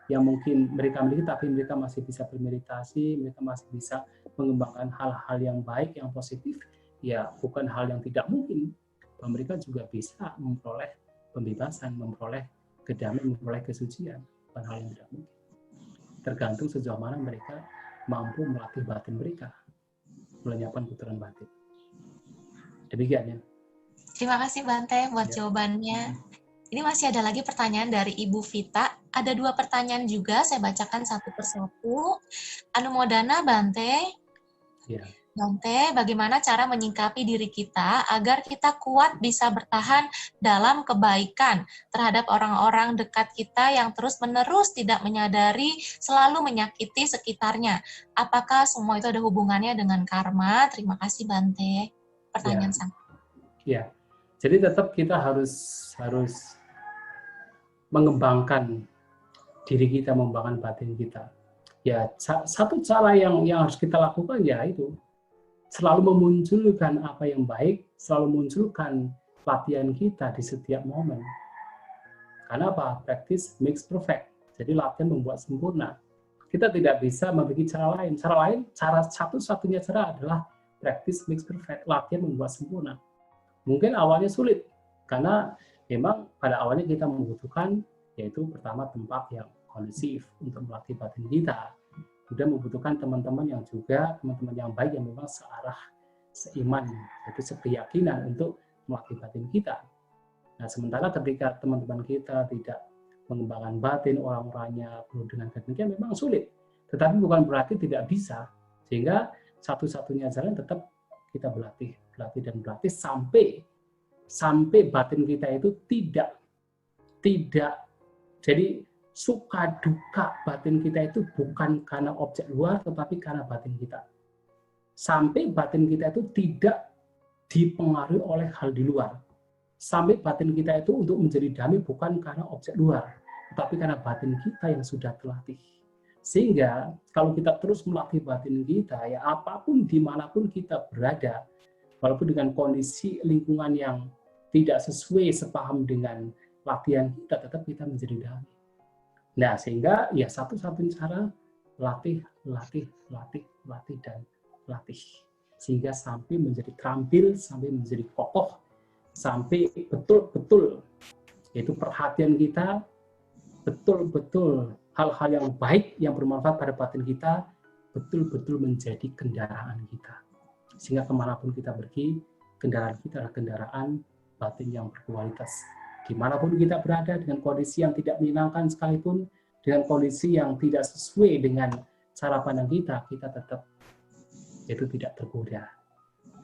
Speaker 3: yang mungkin mereka miliki, tapi mereka masih bisa bermeditasi, mereka masih bisa mengembangkan hal-hal yang baik, yang positif, ya bukan hal yang tidak mungkin, bahwa mereka juga bisa memperoleh pembebasan, memperoleh kedamaian, memperoleh kesucian, bukan hal yang tidak mungkin. Tergantung sejauh mana mereka mampu melatih batin mereka, melenyapkan kotoran batin. Demikian ya.
Speaker 1: Terima kasih Bante buat jawabannya. Ini masih ada lagi pertanyaan dari Ibu Vita. Ada 2 pertanyaan juga, saya bacakan satu persatu. Anumodana Bante.
Speaker 3: Ya.
Speaker 1: Bante, bagaimana cara menyingkapi diri kita agar kita kuat bisa bertahan dalam kebaikan terhadap orang-orang dekat kita yang terus-menerus tidak menyadari, selalu menyakiti sekitarnya? Apakah semua itu ada hubungannya dengan karma? Terima kasih Bante. Pertanyaan sama.
Speaker 3: Ya. Jadi tetap kita harus mengembangkan diri kita, mengembangkan batin kita. Ya, satu cara yang harus kita lakukan ya itu selalu memunculkan apa yang baik, selalu munculkan latihan kita di setiap momen. Karena apa? Practice makes perfect. Jadi latihan membuat sempurna. Kita tidak bisa memiliki cara lain. Cara satu-satunya cara adalah practice makes perfect. Latihan membuat sempurna. Mungkin awalnya sulit, karena memang pada awalnya kita membutuhkan, yaitu pertama tempat yang kondusif untuk melatih batin kita. Kemudian membutuhkan teman-teman yang baik yang memang seiman, yaitu sekeyakinan untuk melatih batin kita. Nah, sementara ketika teman-teman kita tidak mengembangkan batin, orang-orangnya penuh dengan demikian memang sulit. Tetapi bukan berarti tidak bisa, sehingga satu-satunya jalan tetap kita berlatih sampai batin kita itu tidak jadi suka duka batin kita itu bukan karena objek luar tetapi karena batin kita. Sampai batin kita itu tidak dipengaruhi oleh hal di luar. Sampai batin kita itu untuk menjadi damai bukan karena objek luar, tetapi karena batin kita yang sudah terlatih. Sehingga kalau kita terus melatih batin kita, ya apapun dimanapun kita berada, walaupun dengan kondisi lingkungan yang tidak sesuai sepaham dengan latihan kita, tetap kita menjadi damai. Nah, sehingga ya satu-satunya cara latih, dan latih. Sehingga sampai menjadi terampil, sampai menjadi kokoh, sampai betul-betul, yaitu perhatian kita, betul-betul hal-hal yang baik, yang bermanfaat pada batin kita, betul-betul menjadi kendaraan kita. Sehingga kemanapun kita pergi, kendaraan kita adalah kendaraan batin yang berkualitas. Dimanapun kita berada, dengan kondisi yang tidak menyenangkan sekalipun, dengan kondisi yang tidak sesuai dengan cara pandang kita tetap itu tidak tergoda,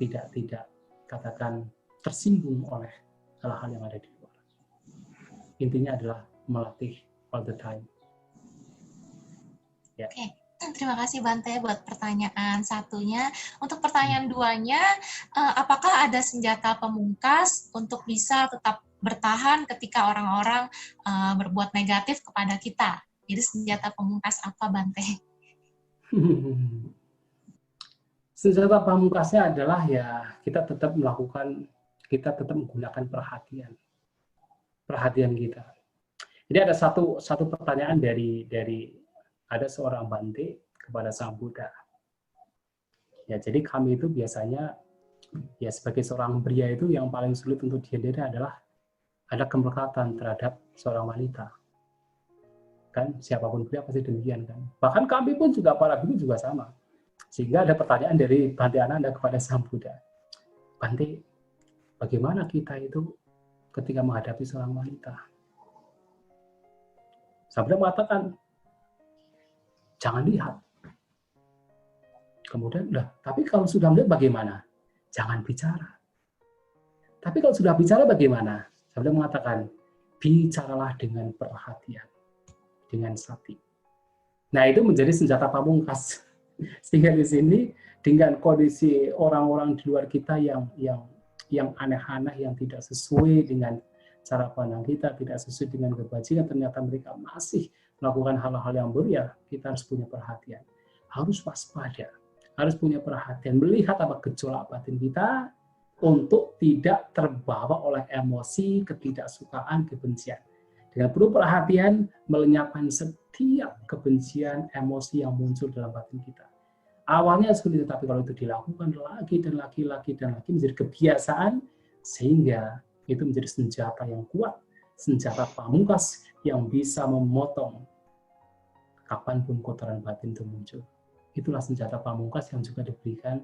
Speaker 3: tidak katakan tersinggung oleh hal-hal yang ada di luar. Intinya adalah melatih all the time. Ya.
Speaker 1: Oke, Terima kasih Bante buat pertanyaan satunya. Untuk pertanyaan duanya, apakah ada senjata pemungkas untuk bisa tetap bertahan ketika orang-orang berbuat negatif kepada kita? Jadi senjata pemungkas apa Bante?
Speaker 3: Senjata pamungkasnya adalah ya kita tetap menggunakan perhatian kita. Jadi ada satu pertanyaan dari ada seorang Bante kepada Sang Buddha. Ya, jadi kami itu biasanya ya sebagai seorang pria itu yang paling sulit untuk dihindari adalah ada kemelekatan terhadap seorang wanita. Kan siapapun pria pasti demikian kan. Bahkan kami pun juga para biku juga sama. Sehingga ada pertanyaan dari Bante Ananda kepada Sang Buddha. Bante, bagaimana kita itu ketika menghadapi seorang wanita? Sang Buddha mengatakan, jangan lihat. Kemudian, tapi kalau sudah melihat bagaimana? Jangan bicara. Tapi kalau sudah bicara bagaimana? Sang Buddha mengatakan, bicaralah dengan perhatian, dengan sati. Nah, itu menjadi senjata pamungkas. Sehingga di sini dengan kondisi orang-orang di luar kita yang aneh-aneh, yang tidak sesuai dengan cara pandang kita, tidak sesuai dengan kebajikan, ternyata mereka masih melakukan hal-hal yang buruk, ya kita harus punya perhatian, harus waspada, harus punya perhatian, melihat apa gejolak batin kita untuk tidak terbawa oleh emosi, ketidaksukaan, kebencian. Dengan penuh perhatian, melenyapkan setiap kebencian, emosi yang muncul dalam batin kita. Awalnya sulit, tetapi kalau itu dilakukan lagi dan lagi menjadi kebiasaan, sehingga itu menjadi senjata yang kuat, senjata pamungkas yang bisa memotong kapanpun kotoran batin itu muncul. Itulah senjata pamungkas yang juga diberikan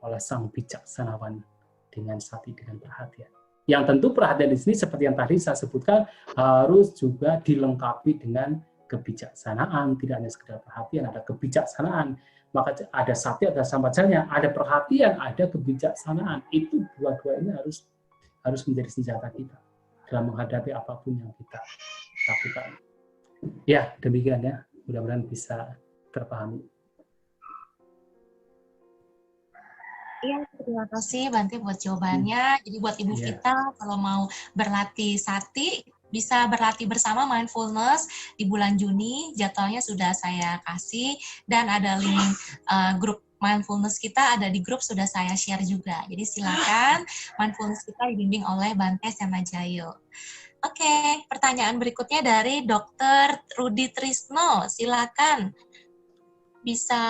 Speaker 3: oleh Sang Bijaksanawan dengan sati, dengan perhatian. Yang tentu perhatian di sini seperti yang tadi saya sebutkan harus juga dilengkapi dengan kebijaksanaan. Tidak hanya sekedar perhatian, ada kebijaksanaan. Maka ada sati, ada sampajanya, ada perhatian, ada kebijaksanaan. Itu dua-duanya harus menjadi senjata kita dalam menghadapi apapun yang kita lakukan. Ya, demikian ya. Mudah-mudahan bisa terpahami.
Speaker 1: Iya, terima kasih Bante buat jawabannya. Jadi buat ibu kita kalau mau berlatih sati, bisa berlatih bersama mindfulness di bulan Juni. Jadwalnya sudah saya kasih dan ada link grup mindfulness kita ada di grup sudah saya share juga. Jadi silakan, mindfulness kita dibimbing oleh Bante Semajayo. Oke, pertanyaan berikutnya dari Dr. Rudi Trisno. Silakan bisa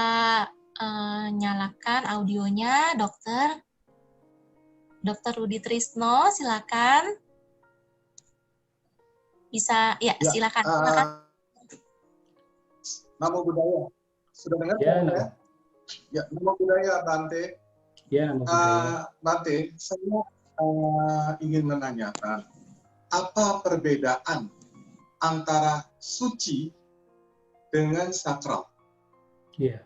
Speaker 1: nyalakan audionya, Dokter. Dr. Rudi Trisno, silakan. Bisa, ya silakan.
Speaker 5: Namo Buddhaya. Sudah dengar? Ya, Namo Buddhaya, Bante.
Speaker 3: Ya, Namo Buddhaya.
Speaker 5: Bante, saya ingin menanyakan, apa perbedaan antara suci dengan sakral?
Speaker 3: Iya.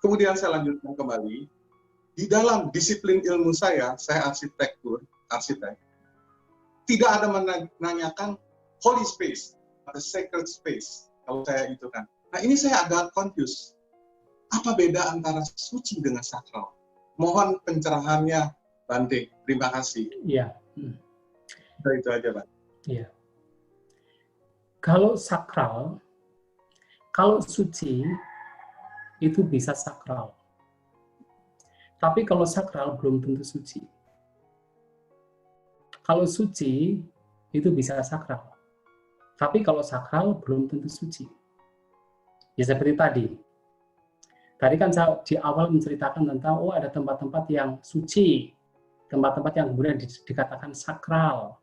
Speaker 5: Kemudian saya lanjutkan kembali, di dalam disiplin ilmu saya arsitek, tidak ada menanyakan holy space atau sacred space, kalau saya itu kan. Nah ini saya agak confused. Apa beda antara suci dengan sakral? Mohon pencerahannya, Bante. Terima kasih.
Speaker 3: Iya.
Speaker 5: Itu aja, Bante.
Speaker 3: Iya. Kalau sakral, kalau suci, itu bisa sakral. Tapi kalau sakral belum tentu suci. Kalau suci itu bisa sakral. Tapi kalau sakral belum tentu suci. Ya seperti tadi. Tadi kan saya di awal menceritakan tentang ada tempat-tempat yang suci, tempat-tempat yang kemudian dikatakan sakral.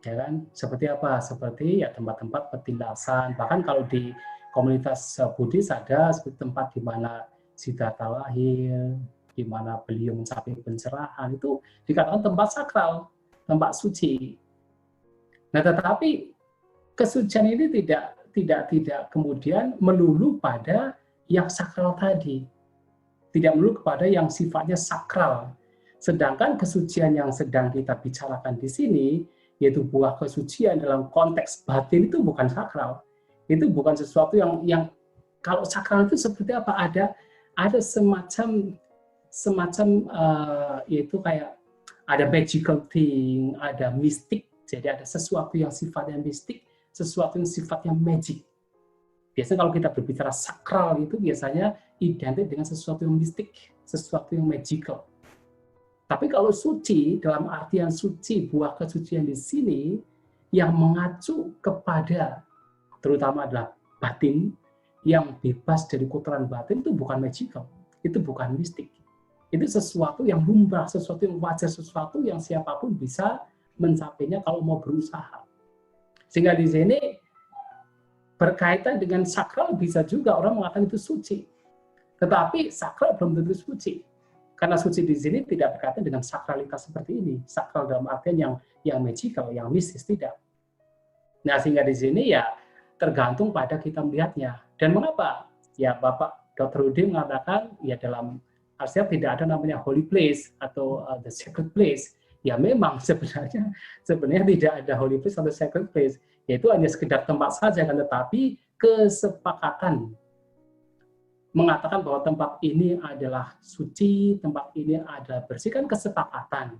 Speaker 3: Ya kan? Seperti apa? Seperti ya tempat-tempat petindasan. Bahkan kalau di komunitas Buddhis ada seperti tempat di mana Siddhartha lahir, di mana beliau mencapai pencerahan, itu dikatakan tempat sakral, tempat suci. Nah, tetapi kesucian ini tidak kemudian melulu pada yang sakral tadi, tidak melulu kepada yang sifatnya sakral. Sedangkan kesucian yang sedang kita bicarakan di sini, yaitu buah kesucian dalam konteks batin itu bukan sakral. Itu bukan sesuatu yang Kalau sakral itu seperti apa? Ada semacam yaitu kayak ada magical thing, ada mistik. Jadi ada sesuatu yang sifatnya mistik, sesuatu yang sifatnya magic. Biasanya kalau kita berbicara sakral itu biasanya identik dengan sesuatu yang mistik, sesuatu yang magical. Tapi kalau suci, dalam artian suci, buah kesucian di sini yang mengacu kepada terutama adalah batin, yang bebas dari kotoran batin itu bukan magical, itu bukan mistik. Itu sesuatu yang lumrah, sesuatu yang wajar, sesuatu yang siapapun bisa mencapainya kalau mau berusaha. Sehingga di sini berkaitan dengan sakral bisa juga orang mengatakan itu suci. Tetapi sakral belum tentu suci. Karena suci di sini tidak berkaitan dengan sakralitas seperti ini. Sakral dalam artian yang magical, yang mistis, tidak. Nah, sehingga di sini ya tergantung pada kita melihatnya. Dan mengapa? Ya, Bapak Dr. Rudi mengatakan, ya dalam artinya tidak ada namanya holy place atau the sacred place. Ya memang sebenarnya tidak ada holy place atau sacred place. Yaitu hanya sekedar tempat saja, kan, tetapi kesepakatan mengatakan bahwa tempat ini adalah suci, tempat ini adalah bersih, kan kesepakatan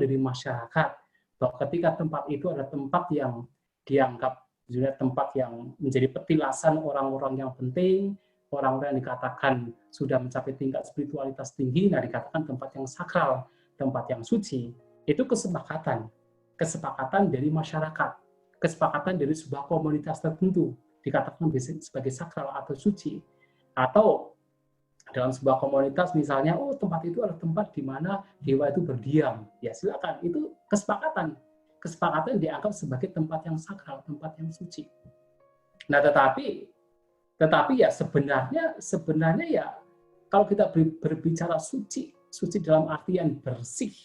Speaker 3: dari masyarakat bahwa ketika tempat itu adalah tempat yang dianggap juga tempat yang menjadi petilasan orang-orang yang penting, orang-orang yang dikatakan sudah mencapai tingkat spiritualitas tinggi, nah dikatakan tempat yang sakral, tempat yang suci, itu kesepakatan dari masyarakat, kesepakatan dari sebuah komunitas tertentu, dikatakan sebagai sakral atau suci. Atau dalam sebuah komunitas misalnya, oh tempat itu adalah tempat di mana dewa itu berdiam. Ya silakan, itu kesepakatan dianggap sebagai tempat yang sakral, tempat yang suci. Nah, tetapi ya sebenarnya ya kalau kita berbicara suci dalam artian bersih,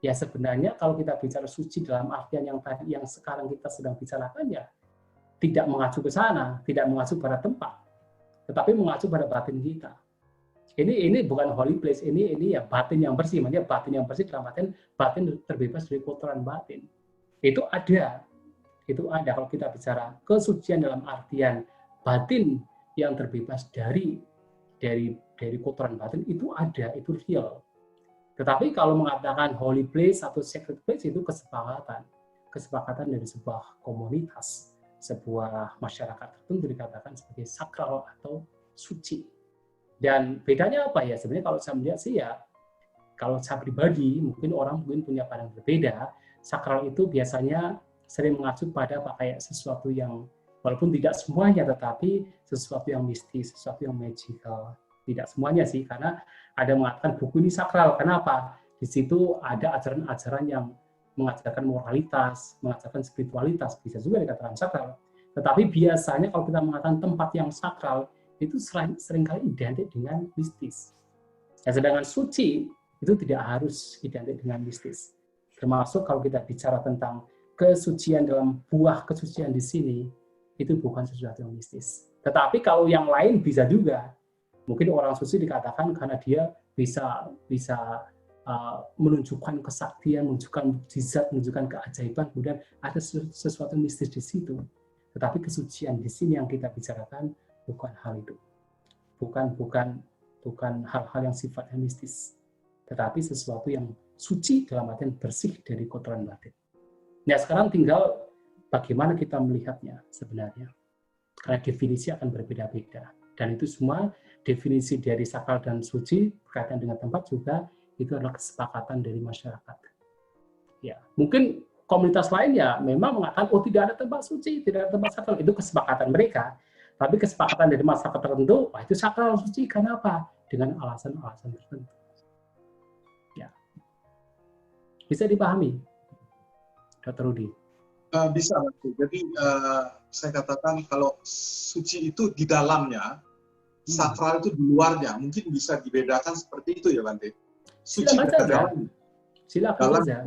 Speaker 3: ya sebenarnya kalau kita bicara suci dalam artian yang tadi yang sekarang kita sedang bicarakan ya tidak mengacu ke sana, tidak mengacu pada tempat, tetapi mengacu pada batin kita. Ini bukan holy place, ini ya batin yang bersih. Maksudnya batin yang bersih dalam artian batin terbebas dari kotoran batin. Itu ada kalau kita bicara kesucian dalam artian batin yang terbebas dari kotoran batin, itu ada, itu real. Tetapi kalau mengatakan holy place atau sacred place itu kesepakatan dari sebuah komunitas, sebuah masyarakat tertentu dikatakan sebagai sakral atau suci. Dan bedanya apa ya? Sebenarnya kalau saya melihat sih ya, kalau saya pribadi, mungkin orang punya pandangan berbeda. Sakral itu biasanya sering mengacu pada kayak sesuatu yang, walaupun tidak semuanya, tetapi sesuatu yang mistis, sesuatu yang magical. Tidak semuanya sih, karena ada mengatakan buku ini sakral. Kenapa? Di situ ada ajaran-ajaran yang mengajarkan moralitas, mengajarkan spiritualitas, bisa juga dikatakan sakral. Tetapi biasanya kalau kita mengatakan tempat yang sakral, itu seringkali identik dengan mistis. Ya, sedangkan suci itu tidak harus identik dengan mistis. Termasuk kalau kita bicara tentang kesucian dalam buah kesucian di sini, itu bukan sesuatu yang mistis. Tetapi kalau yang lain bisa juga. Mungkin orang suci dikatakan karena dia bisa menunjukkan kesaktian, menunjukkan mukjizat, menunjukkan keajaiban, kemudian ada sesuatu mistis di situ. Tetapi kesucian di sini yang kita bicarakan bukan hal itu. Bukan hal-hal yang sifatnya mistis. Tetapi sesuatu yang suci dalam artian bersih dari kotoran batin. Nah, sekarang tinggal bagaimana kita melihatnya sebenarnya. Karena definisi akan berbeda-beda. Dan itu semua definisi dari sakral dan suci berkaitan dengan tempat juga itu adalah kesepakatan dari masyarakat. Ya, mungkin komunitas lain ya memang mengatakan oh tidak ada tempat suci, tidak ada tempat sakral, itu kesepakatan mereka. Tapi kesepakatan dari masyarakat tertentu, wah itu sakral suci, kenapa? Dengan alasan-alasan tertentu. Ya, bisa dipahami, Dr. Rudi?
Speaker 5: Bisa, jadi saya katakan kalau suci itu di dalamnya, sakral itu di luarnya, mungkin bisa dibedakan seperti itu ya, Bante. Suci di dalamnya.
Speaker 3: Silakan saja.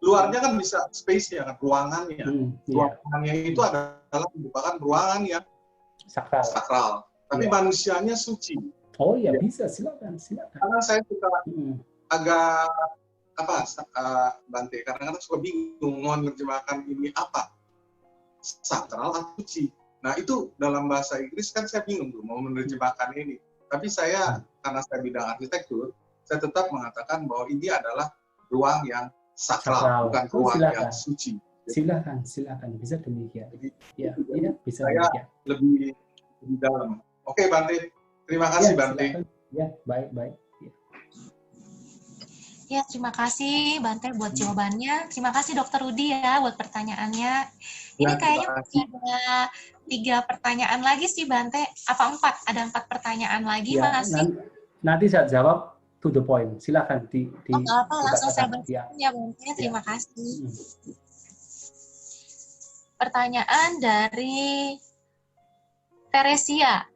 Speaker 5: Luarnya kan bisa space-nya, kan, ruangannya. Ruangannya itu adalah merupakan ruangan yang sakral. Tapi manusianya suci.
Speaker 3: Oh iya, bisa, silakan.
Speaker 5: Karena saya suka agak Bante, kadang-kadang suka bingung mau menerjemahkan ini apa, sakral atau suci. Nah itu dalam bahasa Inggris kan saya bingung tuh mau menerjemahkan ini. Tapi saya karena saya bidang arsitektur, saya tetap mengatakan bahwa ini adalah ruang yang sakral, bukan ruang yang suci.
Speaker 3: Silakan bisa demikian.
Speaker 5: Jadi,
Speaker 3: ya bisa
Speaker 5: saya
Speaker 3: demikian.
Speaker 5: lebih dalam. Oke, Bante. Terima kasih, Bante.
Speaker 3: Ya, baik.
Speaker 1: Ya, terima kasih Bante buat jawabannya. Terima kasih Dokter Rudi ya buat pertanyaannya. Ini kayaknya ada 3 pertanyaan lagi sih Bante. Apa 4? Ada 4 pertanyaan lagi masih.
Speaker 3: Nanti saya jawab to the point. Silakan
Speaker 1: langsung saya bacakan ya Bante. Terima kasih. Pertanyaan dari Teresia.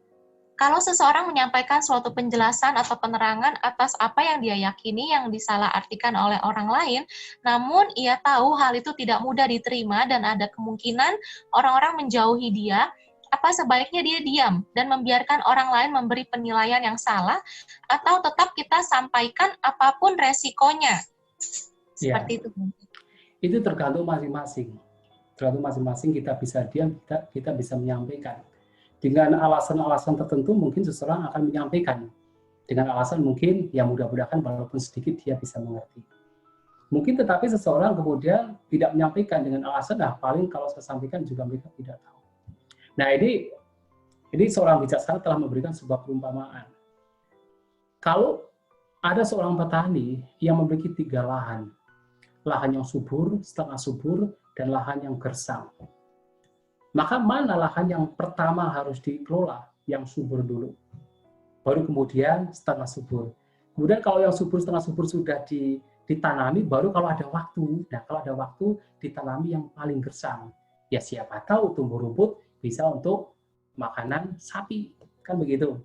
Speaker 1: Kalau seseorang menyampaikan suatu penjelasan atau penerangan atas apa yang dia yakini yang disalahartikan oleh orang lain, namun ia tahu hal itu tidak mudah diterima dan ada kemungkinan orang-orang menjauhi dia, apa sebaiknya dia diam dan membiarkan orang lain memberi penilaian yang salah, atau tetap kita sampaikan apapun resikonya? Seperti itu.
Speaker 3: Itu tergantung masing-masing. Kita bisa diam, kita bisa menyampaikan. Dengan alasan-alasan tertentu mungkin seseorang akan menyampaikan. Dengan alasan mungkin ya mudah-mudahan walaupun sedikit dia bisa mengerti. Mungkin tetapi seseorang kemudian tidak menyampaikan dengan alasan paling kalau saya sampaikan juga mereka tidak tahu. Nah ini seorang bijaksana telah memberikan sebuah perumpamaan. Kalau ada seorang petani yang memiliki 3 lahan. Lahan yang subur, setengah subur, dan lahan yang gersang. Maka mana lahan yang pertama harus dikelola? Yang subur dulu. Baru kemudian setengah subur. Kemudian kalau yang subur, setengah subur sudah ditanami, baru kalau ada waktu. Nah, kalau ada waktu, ditanami yang paling gersang. Ya siapa tahu tumbuh rumput bisa untuk makanan sapi. Kan begitu.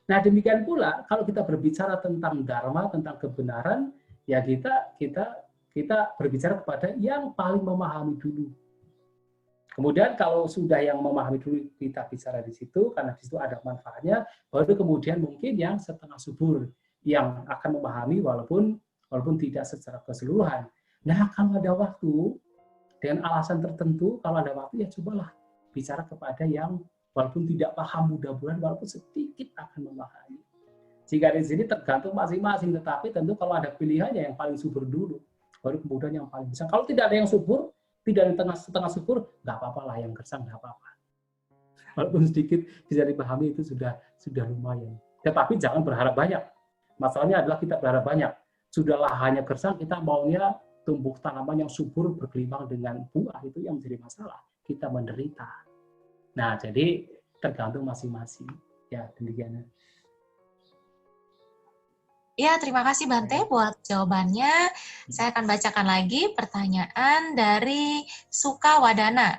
Speaker 3: Nah, demikian pula kalau kita berbicara tentang dharma, tentang kebenaran, ya kita berbicara kepada yang paling memahami dulu. Kemudian kalau sudah yang memahami dulu kita bicara di situ, karena di situ ada manfaatnya, baru kemudian mungkin yang setengah subur, yang akan memahami walaupun tidak secara keseluruhan. Nah, kalau ada waktu, dengan alasan tertentu, kalau ada waktu ya cobalah bicara kepada yang walaupun tidak paham, mudah-mudahan walaupun sedikit akan memahami. Jika di sini tergantung masing-masing, tetapi tentu kalau ada pilihannya yang paling subur dulu, baru kemudian yang paling besar. Kalau tidak ada yang subur, tidak ada setengah subur, nggak apa-apa lah, yang gersang nggak apa-apa. Walaupun sedikit bisa dipahami itu sudah lumayan. Tetapi jangan berharap banyak. Masalahnya adalah kita berharap banyak. Sudah lahannya gersang, kita maunya tumbuh tanaman yang subur bergelimang dengan buah, itu yang menjadi masalah. Kita menderita. Nah, jadi tergantung masing-masing. Ya, demikian.
Speaker 1: Ya, terima kasih Bante buat jawabannya. Saya akan bacakan lagi pertanyaan dari Sukawadana.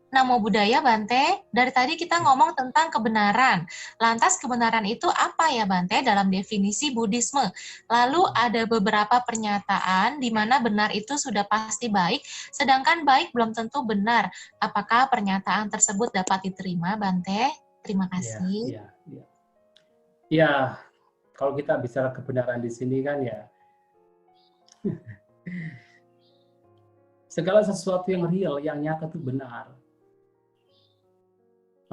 Speaker 1: Namo Buddhaya Bante, dari tadi kita ngomong tentang kebenaran. Lantas kebenaran itu apa ya Bante dalam definisi Buddhisme? Lalu ada beberapa pernyataan di mana benar itu sudah pasti baik, sedangkan baik belum tentu benar. Apakah pernyataan tersebut dapat diterima Bante? Terima kasih.
Speaker 3: Ya. Kalau kita bicara kebenaran di sini kan ya, segala sesuatu yang real, yang nyata itu benar.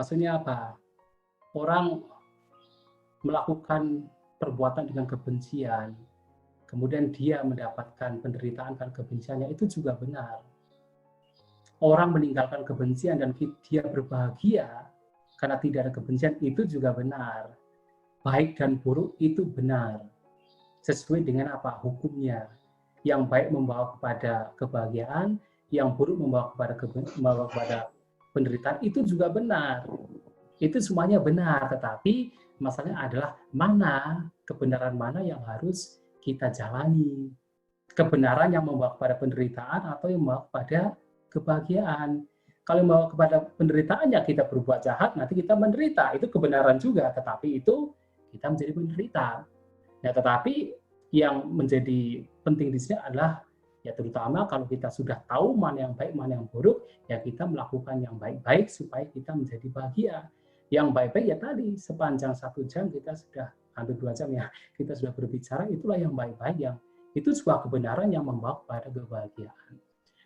Speaker 3: Maksudnya apa? Orang melakukan perbuatan dengan kebencian, kemudian dia mendapatkan penderitaan karena kebenciannya, itu juga benar. Orang meninggalkan kebencian dan dia berbahagia karena tidak ada kebencian, itu juga benar. Baik dan buruk itu benar. Sesuai dengan apa? Hukumnya. Yang baik membawa kepada kebahagiaan, yang buruk membawa kepada penderitaan, itu juga benar. Itu semuanya benar, tetapi masalahnya adalah kebenaran mana yang harus kita jalani. Kebenaran yang membawa kepada penderitaan atau yang membawa kepada kebahagiaan. Kalau membawa kepada penderitaan, ya kita berbuat jahat, nanti kita menderita. Itu kebenaran juga, tetapi itu kita menjadi menderita. Ya, tetapi yang menjadi penting di sini adalah ya terutama kalau kita sudah tahu mana yang baik, mana yang buruk, ya kita melakukan yang baik-baik supaya kita menjadi bahagia. Yang baik-baik ya tadi sepanjang 1 jam kita sudah hampir 2 jam ya kita sudah berbicara, itulah yang baik-baik, yang itu sebuah kebenaran yang membawa pada kebahagiaan.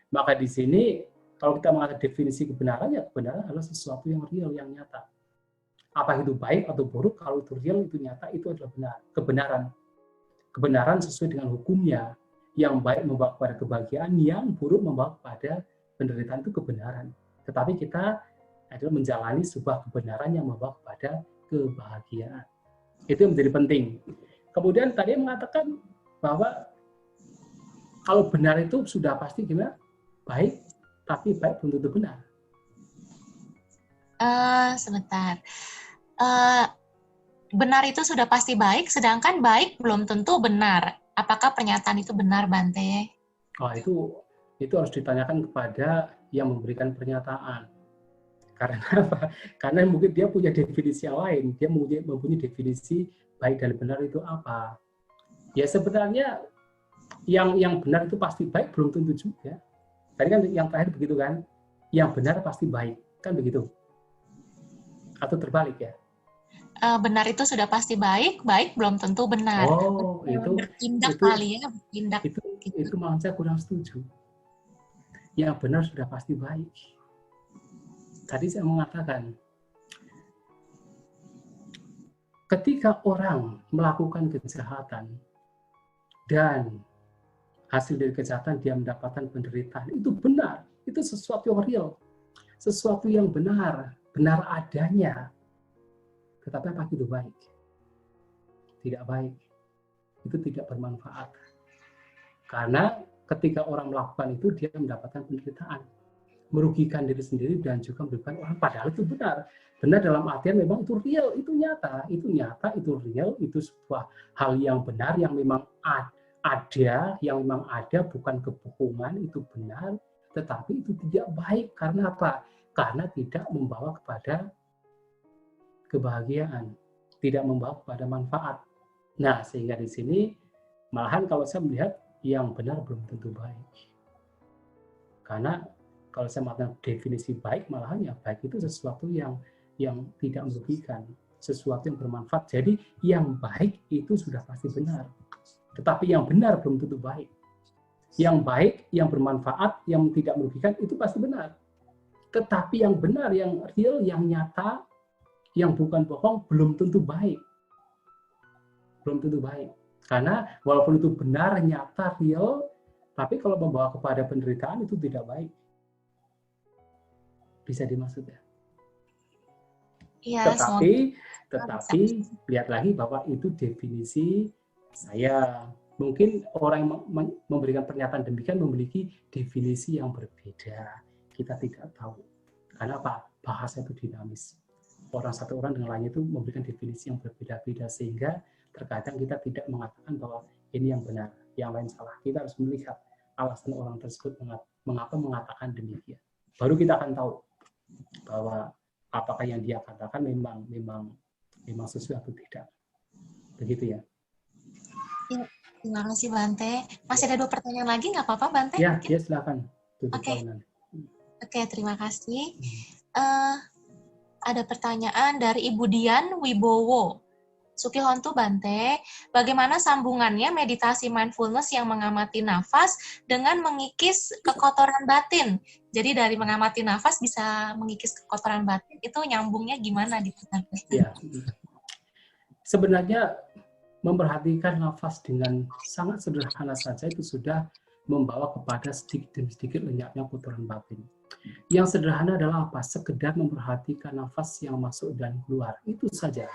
Speaker 3: Maka di sini Kalau kita mengatakan definisi kebenaran, ya kebenaran adalah sesuatu yang real, yang nyata. Apa itu baik atau buruk, kalau itu real, itu nyata, itu adalah benar. Kebenaran. Kebenaran sesuai dengan hukumnya. Yang baik membawa kepada kebahagiaan, yang buruk membawa kepada penderitaan, itu kebenaran. Tetapi kita adalah menjalani sebuah kebenaran yang membawa kepada kebahagiaan. Itu yang menjadi penting. Kemudian tadi mengatakan bahwa kalau benar itu sudah pasti gimana? Baik, tapi baik belum tentu benar.
Speaker 1: Sebentar. Benar itu sudah pasti baik, sedangkan baik belum tentu benar. Apakah pernyataan itu benar, Bante?
Speaker 3: Oh, itu harus ditanyakan kepada yang memberikan pernyataan. Karena apa? Karena mungkin dia punya definisi yang lain. Dia mempunyai definisi baik dan benar itu apa. Ya sebenarnya yang benar itu pasti baik belum tentu juga. Tadi kan yang terakhir begitu kan, yang benar pasti baik, kan begitu? Atau terbalik ya?
Speaker 1: Benar itu sudah pasti baik, baik belum tentu benar.
Speaker 3: Oh,
Speaker 1: bertindak kali ya, bertindak.
Speaker 3: Itu malah saya kurang setuju. Yang benar sudah pasti baik. Tadi saya mengatakan, ketika orang melakukan kejahatan dan hasil dari kejahatan dia mendapatkan penderitaan, itu benar. Itu sesuatu yang real. Sesuatu yang benar. Benar adanya. Tetapi apa itu baik? Tidak baik. Itu tidak bermanfaat. Karena ketika orang melakukan itu, dia mendapatkan penderitaan. Merugikan diri sendiri dan juga merugikan orang. Padahal itu benar. Benar dalam artian memang itu real, itu nyata. Itu nyata, itu real, itu sebuah hal yang benar, yang memang ada, yang memang ada, bukan kebohongan, itu benar. Tetapi itu tidak baik. Karena apa? Karena tidak membawa kepada kebahagiaan, tidak membawa kepada manfaat. Nah, sehingga di sini malahan kalau saya melihat yang benar belum tentu baik. Karena kalau saya mengatakan definisi baik, malahan ya baik itu sesuatu yang tidak merugikan, sesuatu yang bermanfaat. Jadi yang baik itu sudah pasti benar. Tetapi yang benar belum tentu baik. Yang baik, yang bermanfaat, yang tidak merugikan itu pasti benar. Tetapi yang benar, yang real, yang nyata, yang bukan bohong, belum tentu baik. Belum tentu baik. Karena walaupun itu benar, nyata, real, tapi kalau membawa kepada penderitaan itu tidak baik. Bisa dimaksud ya?
Speaker 1: Ya,
Speaker 3: tetapi lihat lagi bahwa itu definisi saya. Mungkin orang yang memberikan pernyataan demikian memiliki definisi yang berbeda. Kita tidak tahu. Karena apa? Bahasa itu dinamis. Satu orang dengan lainnya itu memberikan definisi yang berbeda-beda, sehingga terkadang kita tidak mengatakan bahwa ini yang benar, yang lain salah. Kita harus melihat alasan orang tersebut mengapa mengatakan demikian. Baru kita akan tahu bahwa apakah yang dia katakan memang sesuai atau tidak. Begitu ya.
Speaker 1: Ya, terima kasih Bante. Masih ada 2 pertanyaan lagi, nggak apa-apa Bante?
Speaker 3: Ya, silakan.
Speaker 1: Oke, terima kasih. Ada pertanyaan dari Ibu Dian Wibowo. Sukihontu Bante, bagaimana sambungannya meditasi mindfulness yang mengamati nafas dengan mengikis kekotoran batin? Jadi dari mengamati nafas bisa mengikis kekotoran batin, itu nyambungnya gimana di Bante?
Speaker 3: Ya. Sebenarnya memperhatikan nafas dengan sangat sederhana saja itu sudah membawa kepada sedikit demi sedikit lenyapnya kotoran batin. Yang sederhana adalah apa? Sekedar memperhatikan nafas yang masuk dan keluar. Itu saja.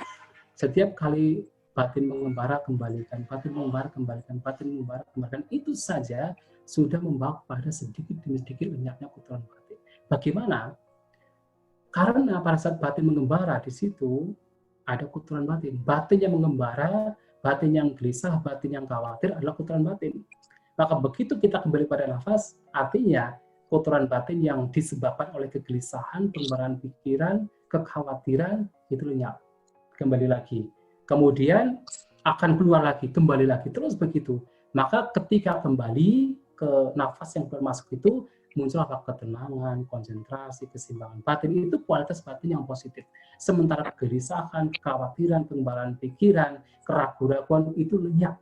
Speaker 3: Setiap kali batin mengembara, kembalikan. Batin mengembara, kembalikan. Batin mengembara, kembalikan. Itu saja sudah membawa kepada sedikit demi sedikit lenyapnya kotoran batin. Bagaimana? Karena pada saat batin mengembara, di situ ada kotoran batin. Batin yang mengembara, batin yang gelisah, batin yang khawatir adalah kotoran batin. Maka begitu kita kembali pada nafas, artinya kotoran batin yang disebabkan oleh kegelisahan, pengembaraan pikiran, kekhawatiran, itu lenyap. Kembali lagi. Kemudian akan keluar lagi, kembali lagi. Terus begitu. Maka ketika kembali ke nafas yang bermasuk itu, muncul apa? Ketenangan, konsentrasi, keseimbangan. Batin itu kualitas batin yang positif. Sementara kegelisahan, kekhawatiran, pengembaraan pikiran, keraguan-keraguan itu lenyap.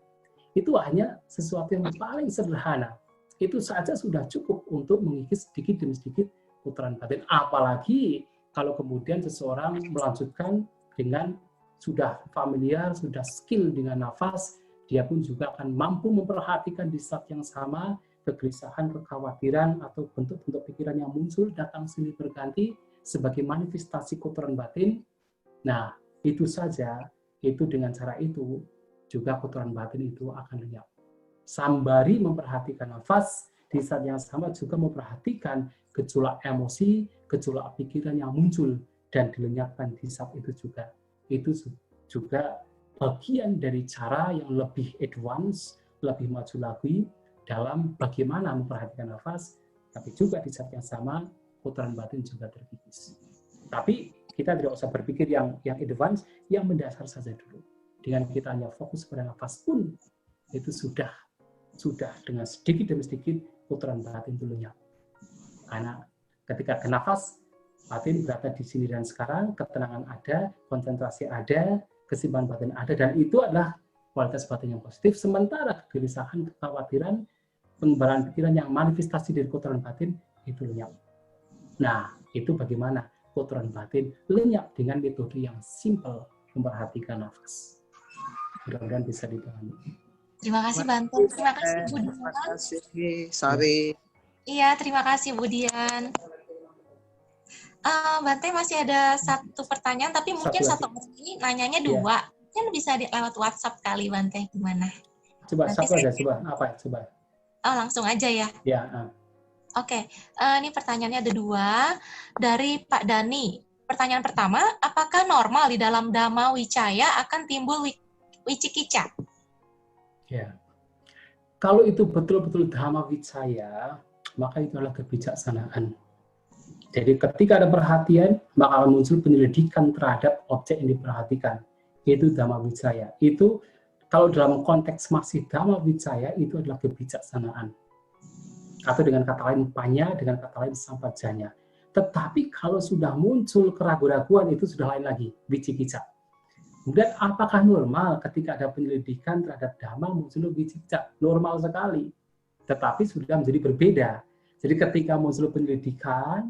Speaker 3: Itu hanya sesuatu yang paling sederhana. itu saja sudah cukup untuk mengikis sedikit demi sedikit putaran batin. Apalagi kalau kemudian seseorang melanjutkan dengan sudah familiar, sudah skill dengan nafas, dia pun juga akan mampu memperhatikan di saat yang sama kegelisahan, kekhawatiran, atau bentuk-bentuk pikiran yang muncul datang silih berganti sebagai manifestasi kotoran batin. Nah, itu saja, itu dengan cara itu, juga kotoran batin itu akan lenyap. Sambari memperhatikan nafas, di saat yang sama juga memperhatikan gejolak emosi, gejolak pikiran yang muncul, dan dilenyapkan di saat itu juga. Itu juga bagian dari cara yang lebih advance, lebih maju lagi dalam bagaimana memperhatikan nafas, tapi juga di saat yang sama, kotoran batin juga terkikis. Tapi kita tidak usah berpikir yang advance, yang mendasar saja dulu. Dengan kita hanya fokus pada nafas pun, itu sudah dengan sedikit demi sedikit kotoran batin itu lenyap. Karena ketika ke nafas, batin berada di sini dan sekarang, ketenangan ada, konsentrasi ada, kesimbangan batin ada, dan itu adalah kualitas batin yang positif. Sementara kegelisahan, kekhawatiran, penyebaran pikiran yang manifestasi dari kotoran batin itu lenyap. Nah, itu bagaimana kotoran batin lenyap dengan metode yang simple, memperhatikan nafas. Mudah-mudahan bisa dipahami.
Speaker 1: Terima kasih Bante. Terima kasih Bu Dian.
Speaker 6: Terima kasih Sari.
Speaker 1: Iya, terima kasih Bu Dian. Bante masih ada satu pertanyaan, tapi mungkin satu lagi nanyanya dua. Kan bisa lewat WhatsApp kali Bante, gimana?
Speaker 3: Coba
Speaker 1: Nanti
Speaker 3: satu aja, coba.
Speaker 1: Oh, langsung aja ya.
Speaker 3: Ya.
Speaker 1: Oke, ini pertanyaannya ada dua dari Pak Dani. Pertanyaan pertama, apakah normal di dalam Dhamma Wicaya akan timbul wicikica?
Speaker 3: Ya. Kalau itu betul-betul Dhamma Wicaya, maka itu adalah kebijaksanaan. Jadi ketika ada perhatian, maka akan muncul penyelidikan terhadap objek yang diperhatikan. Itu Dhamma Wicaya. Itu kalau dalam konteks masih Dhamma Wicaya, itu adalah kebijaksanaan. Atau dengan kata lain panya, dengan kata lain sampajanya. Tetapi kalau sudah muncul keraguan-raguan, itu sudah lain lagi, wicikica. Kemudian apakah normal ketika ada penyelidikan terhadap Dhamma muncul wicikica? Normal sekali. Tetapi sudah menjadi berbeda. Jadi ketika muncul penyelidikan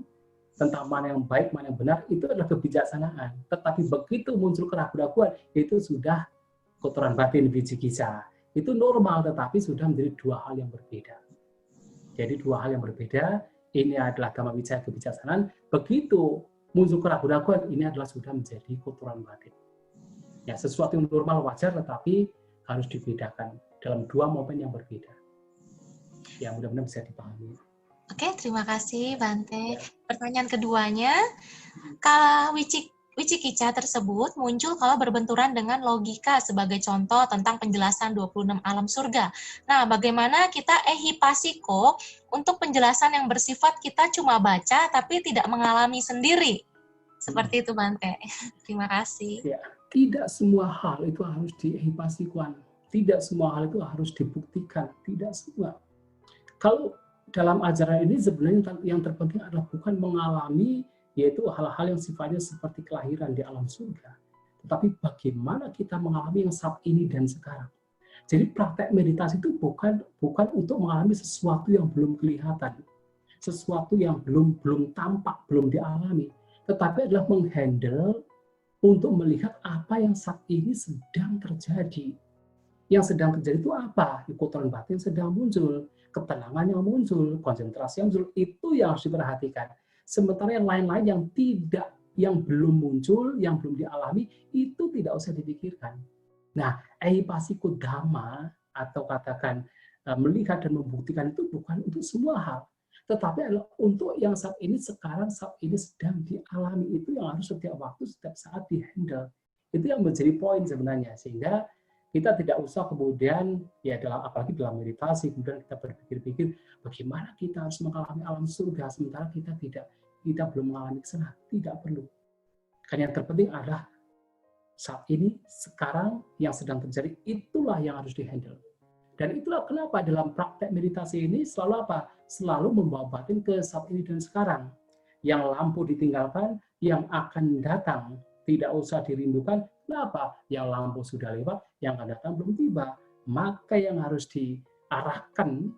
Speaker 3: tentang mana yang baik, mana yang benar, itu adalah kebijaksanaan. Tetapi begitu muncul keraguan-raguan, itu sudah kotoran batin wicikica. Itu normal, tetapi sudah menjadi dua hal yang berbeda. Jadi dua hal yang berbeda, ini adalah Dhamma Wicaya kebijaksanaan, begitu muncul keraguan-raguan, ini adalah sudah menjadi kotoran batin. Ya, sesuatu yang normal wajar, tetapi harus dibedakan dalam dua momen yang berbeda. Ya, mudah-mudahan bisa dipahami.
Speaker 1: Oke, terima kasih Bante. Pertanyaan keduanya, kalau wicikica tersebut muncul kalau berbenturan dengan logika sebagai contoh tentang penjelasan 26 alam surga. Nah, bagaimana kita ehipasiko untuk penjelasan yang bersifat kita cuma baca tapi tidak mengalami sendiri? Seperti itu Bante. Terima kasih.
Speaker 3: Ya, tidak semua hal itu harus diehipasikuan. Tidak semua hal itu harus dibuktikan. Tidak semua. Kalau dalam ajaran ini sebenarnya yang terpenting adalah bukan mengalami, yaitu hal-hal yang sifatnya seperti kelahiran di alam surga. Tetapi bagaimana kita mengalami yang saat ini dan sekarang. Jadi praktek meditasi itu bukan untuk mengalami sesuatu yang belum kelihatan, sesuatu yang belum tampak, belum dialami, tetapi adalah menghandle untuk melihat apa yang saat ini sedang terjadi. Yang sedang terjadi itu apa? Kotoran batin sedang muncul, ketenangan yang muncul, konsentrasi yang muncul, itu yang harus diperhatikan. Sementara yang lain-lain yang belum muncul, yang belum dialami, itu tidak usah dipikirkan. Nah, ehipasiko dhamma, atau katakan melihat dan membuktikan itu bukan untuk semua hal, tetapi adalah untuk yang saat ini, sekarang, saat ini sedang dialami, itu yang harus setiap waktu, setiap saat dihandle. Itu yang menjadi poin sebenarnya, sehingga kita tidak usah kemudian, ya apalagi dalam meditasi, kemudian kita berpikir-pikir bagaimana kita harus mengalami alam surga, sementara kita belum mengalami kesana. Tidak perlu. Karena yang terpenting adalah saat ini, sekarang, yang sedang terjadi, itulah yang harus dihandle. Dan itulah kenapa dalam praktek meditasi ini selalu apa? Selalu membawa batin ke saat ini dan sekarang. Yang lampu ditinggalkan, yang akan datang tidak usah dirindukan. Kenapa? Yang lampu sudah lewat, yang akan datang belum tiba. Maka yang harus diarahkan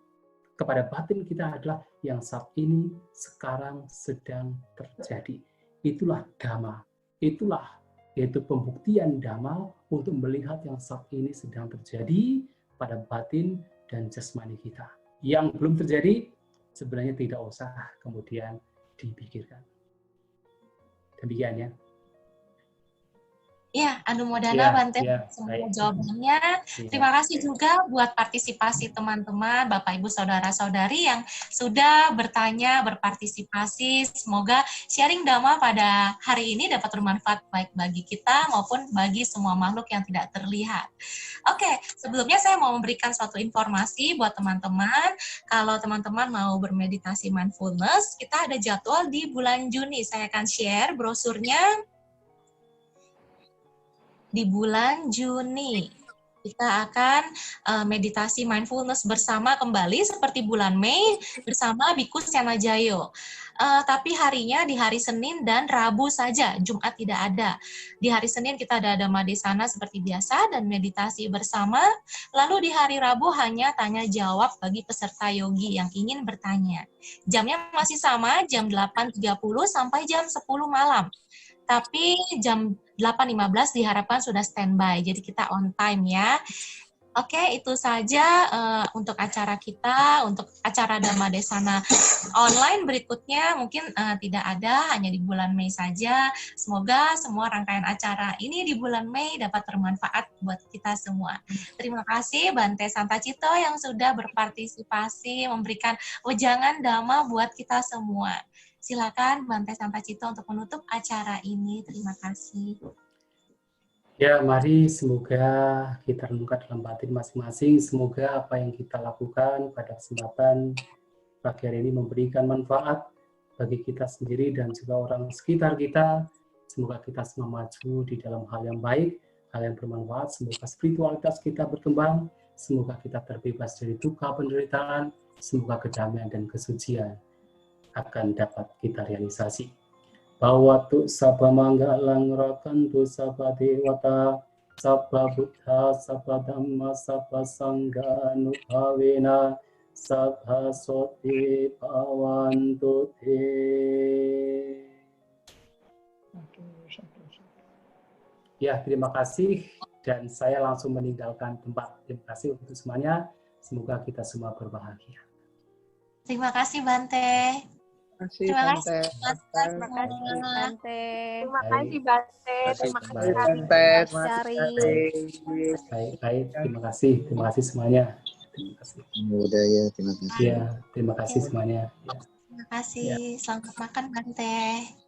Speaker 3: kepada batin kita adalah yang saat ini sekarang sedang terjadi. Itulah Dhamma. Itulah yaitu pembuktian Dhamma untuk melihat yang saat ini sedang terjadi pada batin dan jasmani kita. Yang belum terjadi sebenarnya tidak usah kemudian dipikirkan. Demikian ya.
Speaker 1: Ya, Anumodana Bante semua jawabannya. Terima kasih juga buat partisipasi teman-teman, Bapak Ibu Saudara-saudari yang sudah bertanya, berpartisipasi. Semoga sharing Dhamma pada hari ini dapat bermanfaat baik bagi kita maupun bagi semua makhluk yang tidak terlihat. Oke, sebelumnya saya mau memberikan suatu informasi buat teman-teman. Kalau teman-teman mau bermeditasi mindfulness, kita ada jadwal di bulan Juni. Saya akan share brosurnya. Di bulan Juni kita akan meditasi mindfulness bersama kembali seperti bulan Mei bersama Biku Sanajayo. Tapi harinya di hari Senin dan Rabu saja, Jumat tidak ada. Di hari Senin kita ada Dhamma Desana seperti biasa dan meditasi bersama. Lalu di hari Rabu hanya tanya jawab bagi peserta yogi yang ingin bertanya. Jamnya masih sama, jam 8.30 sampai jam 10 malam. Tapi jam 8.15 diharapkan sudah standby, jadi kita on time ya. Oke, itu saja untuk acara kita, untuk acara Dhamma Desana online berikutnya mungkin tidak ada, hanya di bulan Mei saja. Semoga semua rangkaian acara ini di bulan Mei dapat bermanfaat buat kita semua. Terima kasih Bante Santacito yang sudah berpartisipasi, memberikan wejangan Dhamma buat kita semua. Silakan Bante Santacito untuk menutup acara ini. Terima kasih.
Speaker 3: Ya, mari semoga kita renungkan dalam batin masing-masing. Semoga apa yang kita lakukan pada kesempatan pagi hari ini memberikan manfaat bagi kita sendiri dan juga orang sekitar kita. Semoga kita semua maju di dalam hal yang baik, hal yang bermanfaat. Semoga spiritualitas kita berkembang. Semoga kita terbebas dari duka penderitaan. Semoga kedamaian dan kesucian akan dapat kita realisasi. Bawatu sabba manggalang rakantu sabba dewata sabba buddha sabba dhamma sabba sangha anubhavena sabba soti bhavantu te. Ya, terima kasih dan saya langsung meninggalkan tempat. Terima kasih untuk semuanya. Semoga kita semua berbahagia.
Speaker 1: Terima kasih Bante. Terima kasih
Speaker 6: Bante.
Speaker 1: Terima kasih Bante.
Speaker 7: Terima kasih Bante. Terima kasih
Speaker 3: Baik, terima kasih semuanya. Terima kasih.
Speaker 6: Budaya, terima kasih.
Speaker 3: Ya, terima kasih semuanya.
Speaker 1: Terima kasih. Selamat makan Bante.